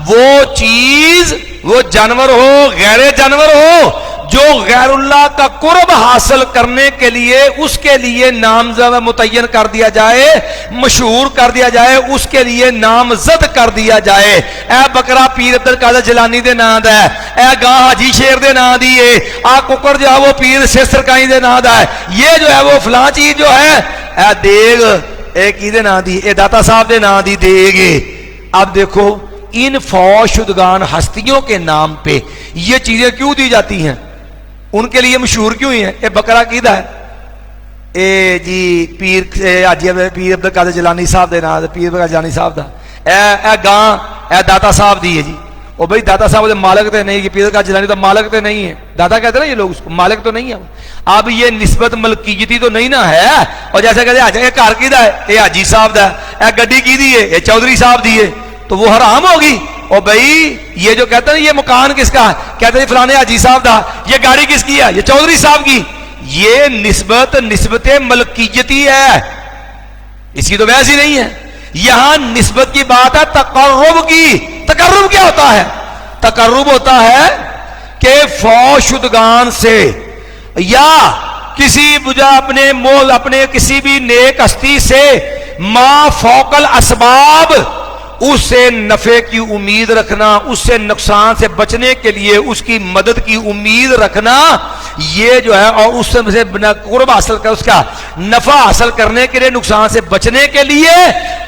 وہ چیز, وہ جانور ہو غیر جانور ہو جو غیر اللہ کا قرب حاصل کرنے کے لیے اس کے لیے نامزد متعین کر دیا جائے, مشہور کر دیا جائے, اس کے لیے نامزد کر دیا جائے. اے بکرا پیر عبد القادر جیلانی دے نام دا ہے, اے گاں حاجی شیر دے نام دی ہے, آ ککڑ جو ہے وہ پیر سیسر کائی دے نام دا ہے, یہ جو ہے وہ فلاں چیز جو ہے اے دیگ اے کی دے نام دی, اے داتا صاحب دے نام دی دیگ. اب دیکھو ان فوت شدگان ہستیوں کے نام پہ یہ چیزیں کیوں دی جاتی ہیں, ان کے لیے مشہور کیوں ہی ہیں؟ اے بکرا قیدہ ہے, اے جی پیر حاجی پیر عبد القادر جیلانی صاحب دے نام, پیر عبد القادر جیلانی صاحب دا, اے گاں اے داتا صاحب دی ہے جی. اور بھائی داتا صاحب دے مالک تے نہیں, پیر عبد القادر جیلانی تو مالک تے نہیں ہے, داتا کہتے ہیں نا یہ لوگ, اس کو مالک تو نہیں ہے. اب یہ نسبت ملکیتی تو نہیں نا ہے, اور جیسے کہتے ہیں اے گھر قیدہ ہے, اے حاجی صاحب دا, اے گڈی کی دی ہے, اے چودھری صاحب دی ہے, تو وہ حرام ہوگی. اور بھائی یہ جو کہتے ہیں یہ مکان کس کا ہے, کہتے ہیں فلانے حاجی صاحب دا, یہ گاڑی کس کی ہے, یہ چودھری صاحب کی. یہ نسبت ملکیتی ہے, اس کی تو ویسے ہی نہیں ہے. یہاں نسبت کی بات ہے تقرب کی. تقرب کیا ہوتا ہے؟ تقرب ہوتا ہے کہ فوت شدگان سے یا کسی اپنے کسی بھی نیک ہستی سے ما فوق الاسباب اس سے نفع کی امید رکھنا, اس سے نقصان سے بچنے کے لیے اس کی مدد کی امید رکھنا, یہ جو ہے, اور اس سے قرب حاصل کر اس کا نفع حاصل کرنے کے لیے, نقصان سے بچنے کے لیے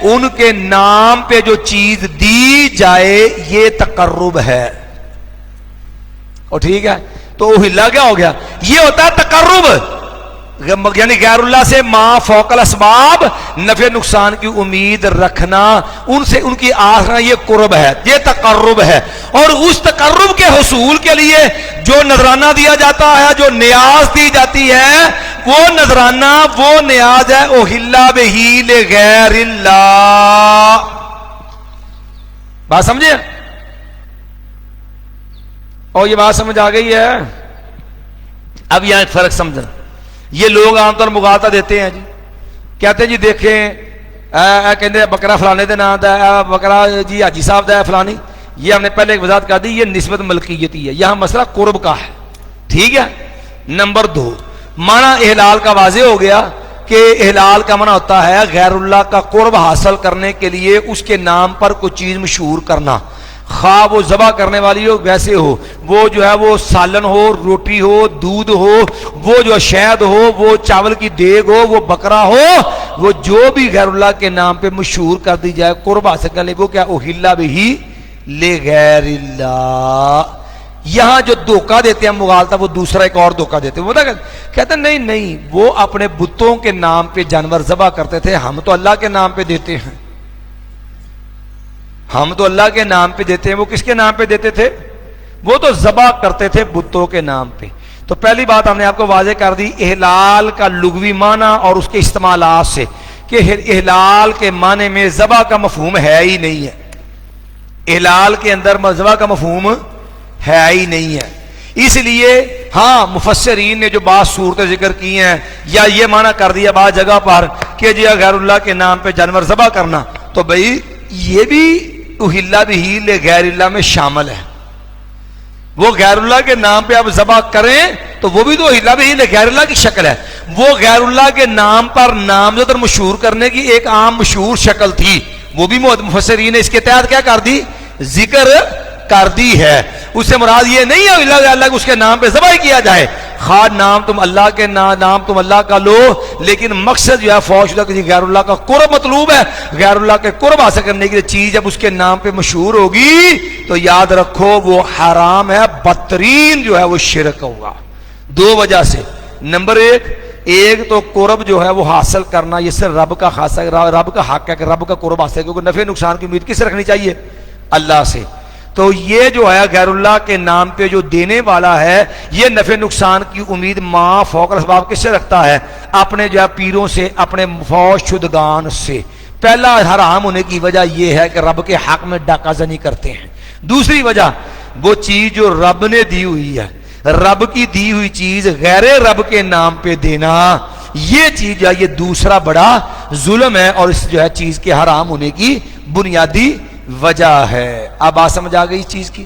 ان کے نام پہ جو چیز دی جائے یہ تقرب ہے. اور ٹھیک ہے, تو ہلا کیا ہو گیا؟ یہ ہوتا ہے تقرب. یعنی غیر اللہ سے ما فوق الاسباب نفع نقصان کی امید رکھنا، ان سے ان کی آس رکھنا، یہ قرب ہے، یہ تقرب ہے. اور اس تقرب کے حصول کے لیے جو نذرانہ دیا جاتا ہے، جو نیاز دی جاتی ہے، وہ نذرانہ وہ نیاز ہے احل بہ لغیر اللہ. بات سمجھے؟ اور یہ بات سمجھ آ گئی ہے؟ اب یہاں ایک فرق سمجھنا. یہ لوگ عام طور مغالطہ دیتے ہیں جی، کہتے ہیں جی دیکھیں کہتے بکرا فلانے دے نام دا بکرا جی حاجی صاحب دا ہے فلانی. یہ ہم نے پہلے ایک وضاحت کر دی، یہ نسبت ملکیتی ہے، یہاں مسئلہ قرب کا ہے. ٹھیک ہے. نمبر 2 معنی احلال کا واضح ہو گیا کہ احلال کا معنی ہوتا ہے غیر اللہ کا قرب حاصل کرنے کے لیے اس کے نام پر کوئی چیز مشہور کرنا، خواہ وہ ذبح کرنے والی ہو ویسے ہو، وہ جو ہے وہ سالن ہو، روٹی ہو، دودھ ہو، وہ جو شہد ہو، وہ چاول کی دیگ ہو، وہ بکرا ہو، وہ جو بھی غیر اللہ کے نام پہ مشہور کر دی جائے قرب حاصل کرنے، وہ کیا احل بہ لغیر اللہ. یہاں جو دھوکہ دیتے ہیں مغالطہ، وہ دوسرا ایک اور دھوکہ دیتے ہیں. وہ کہتے ہیں نہیں وہ اپنے بتوں کے نام پہ جانور ذبح کرتے تھے، ہم تو اللہ کے نام پہ دیتے ہیں، ہم تو اللہ کے نام پہ دیتے ہیں. وہ کس کے نام پہ دیتے تھے؟ وہ تو ذبح کرتے تھے بتوں کے نام پہ. تو پہلی بات ہم نے آپ کو واضح کر دی احلال کا لغوی معنی اور اس کے استعمالات سے کہ احلال کے معنی میں ذبح کا مفہوم ہے ہی نہیں ہے. احلال کے اندر ذبح کا مفہوم ہے ہی نہیں ہے. اس لیے ہاں مفسرین نے جو بعض صورتیں ذکر کی ہیں یا یہ معنی کر دیا بعض جگہ پر کہ جی غیر اللہ کے نام پہ جانور ذبح کرنا، تو بھائی یہ بھی احل بہ لغیر اللہ میں شامل ہے. وہ غیر اللہ کے نام پہ آپ ذبح کریں تو وہ بھی تو احل بہ لغیر اللہ کی شکل ہے. وہ غیر اللہ کے نام پر نامزد اور مشہور کرنے کی ایک عام مشہور شکل تھی، وہ بھی مفسرین نے اس کے تحت کیا کر دی؟ ذکر کر دی ہے. اس سے مراد یہ نہیں ہے اللہ اس کے نام پہ ذبح کیا جائے، خواہ نام تم اللہ کے نام تم اللہ کا لو، لیکن مقصد جو ہے فوج شدہ کسی غیر اللہ کا قرب مطلوب ہے. غیر اللہ کے قرب حاصل کرنے کی چیز جب اس کے نام پہ مشہور ہوگی تو یاد رکھو وہ حرام ہے، بدترین جو ہے وہ شرک ہوگا. 2 وجہ سے. نمبر 1 تو قرب جو ہے وہ حاصل کرنا یہ صرف رب کا خاص ہے، رب کا حق ہے کہ رب کا قرب حاصل ہے، کیونکہ نفع نقصان کی امید کس سے رکھنی چاہیے؟ اللہ سے. تو یہ جو ہے غیر اللہ کے نام پہ جو دینے والا ہے یہ نفع نقصان کی امید ما فوق الاسباب کس سے رکھتا ہے؟ اپنے جو ہے پیروں سے، اپنے فوج شدگان سے. پہلا حرام ہونے کی وجہ یہ ہے کہ رب کے حق میں ڈاکہ زنی کرتے ہیں. دوسری وجہ وہ چیز جو رب نے دی ہوئی ہے، رب کی دی ہوئی چیز غیر رب کے نام پہ دینا، یہ چیز جو ہے یہ دوسرا بڑا ظلم ہے اور اس جو ہے چیز کے حرام ہونے کی بنیادی وجہ ہے. اب بات سمجھ آ گئی اس چیز کی؟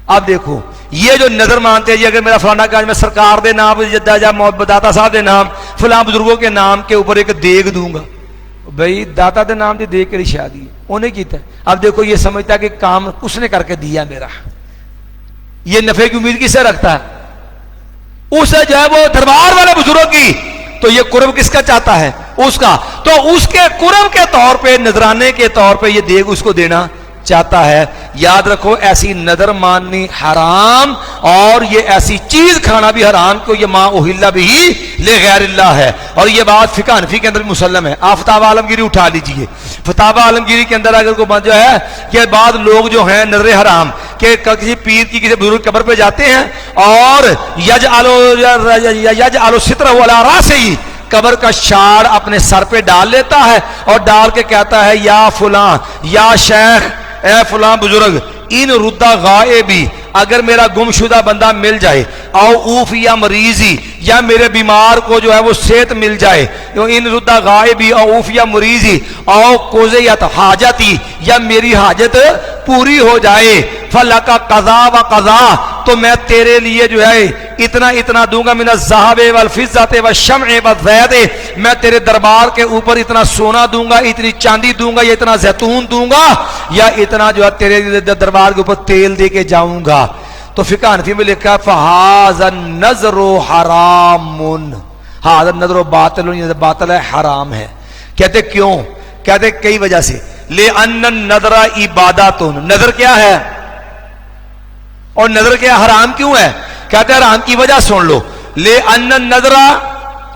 اب دیکھو یہ جو نظر مانتے ہیں جی اگر میرا فلانا کاج میں سرکار دے نام یا داتا صاحب دے نام فلاں بزرگوں کے نام کے اوپر ایک دیگ دوں گا، بھائی داتا دے نام دی دیگ کے لیے شادی انہیں کیتا ہے. اب دیکھو یہ سمجھتا ہے کہ کام اس نے کر کے دیا میرا، یہ نفع کی امید کس سے رکھتا ہے؟ اس جو ہے وہ دربار والے بزرگوں کی. تو یہ قرب کس کا چاہتا ہے؟ اس کا. تو اس کے قرب کے طور پہ نذرانے کے طور پہ یہ دیگ اس کو دینا چاہتا ہے. یاد رکھو ایسی نظر ماننی حرام اور یہ ایسی چیز کھانا بھی حرام کو یہ ما احل بہ لغیر اللہ ہے. اور یہ بات فقہ حنفی کے اندر مسلم ہے. آپ فتاوی عالمگیری اٹھا لیجئے. فتاوی عالمگیری کے اندر اگر کوئی جو ہے کہ بعض لوگ جو ہیں نظر حرام کہ کسی پیر کی کسی بزرگ قبر پہ جاتے ہیں اور یجعل سترہ علی راسہ قبر کا شاڑ اپنے سر پہ ڈال لیتا ہے اور ڈال کے کہتا ہے یا فلاں یا شیخ اے فلاں بزرگ ان ردہ غائبی، اگر میرا گم شدہ بندہ مل جائے، او اوف یا مریضی یا میرے بیمار کو جو ہے وہ صحت مل جائے، ان ردہ غائبی او اوف یا مریضی او قضیت حاجتی یا میری حاجت پوری ہو جائے، فلک قضا و قضا تو میں تیرے لیے جو ہے اتنا اتنا دوں گا، من الذهب والفضة والشمع والزيت، میں تیرے دربار کے اوپر اتنا سونا دوں گا، اتنی چاندی دوں گا، یا اتنا زیتون دوں گا، یا اتنا جو ہے تیرے دربار کے اوپر تیل دے کے جاؤں گا. تو فقہ حنفی میں لکھا فہذا النذر حرام، ہذا النذر باطل، یہ باطل ہے، حرام ہے. کہتے کیوں؟ کہتے کئی وجہ سے. لأن النذر عبادت، نذر کیا ہے اور نذر کیا حرام کیوں ہے؟ کہتے ہیں حرام کی وجہ سن لو. لأن النذر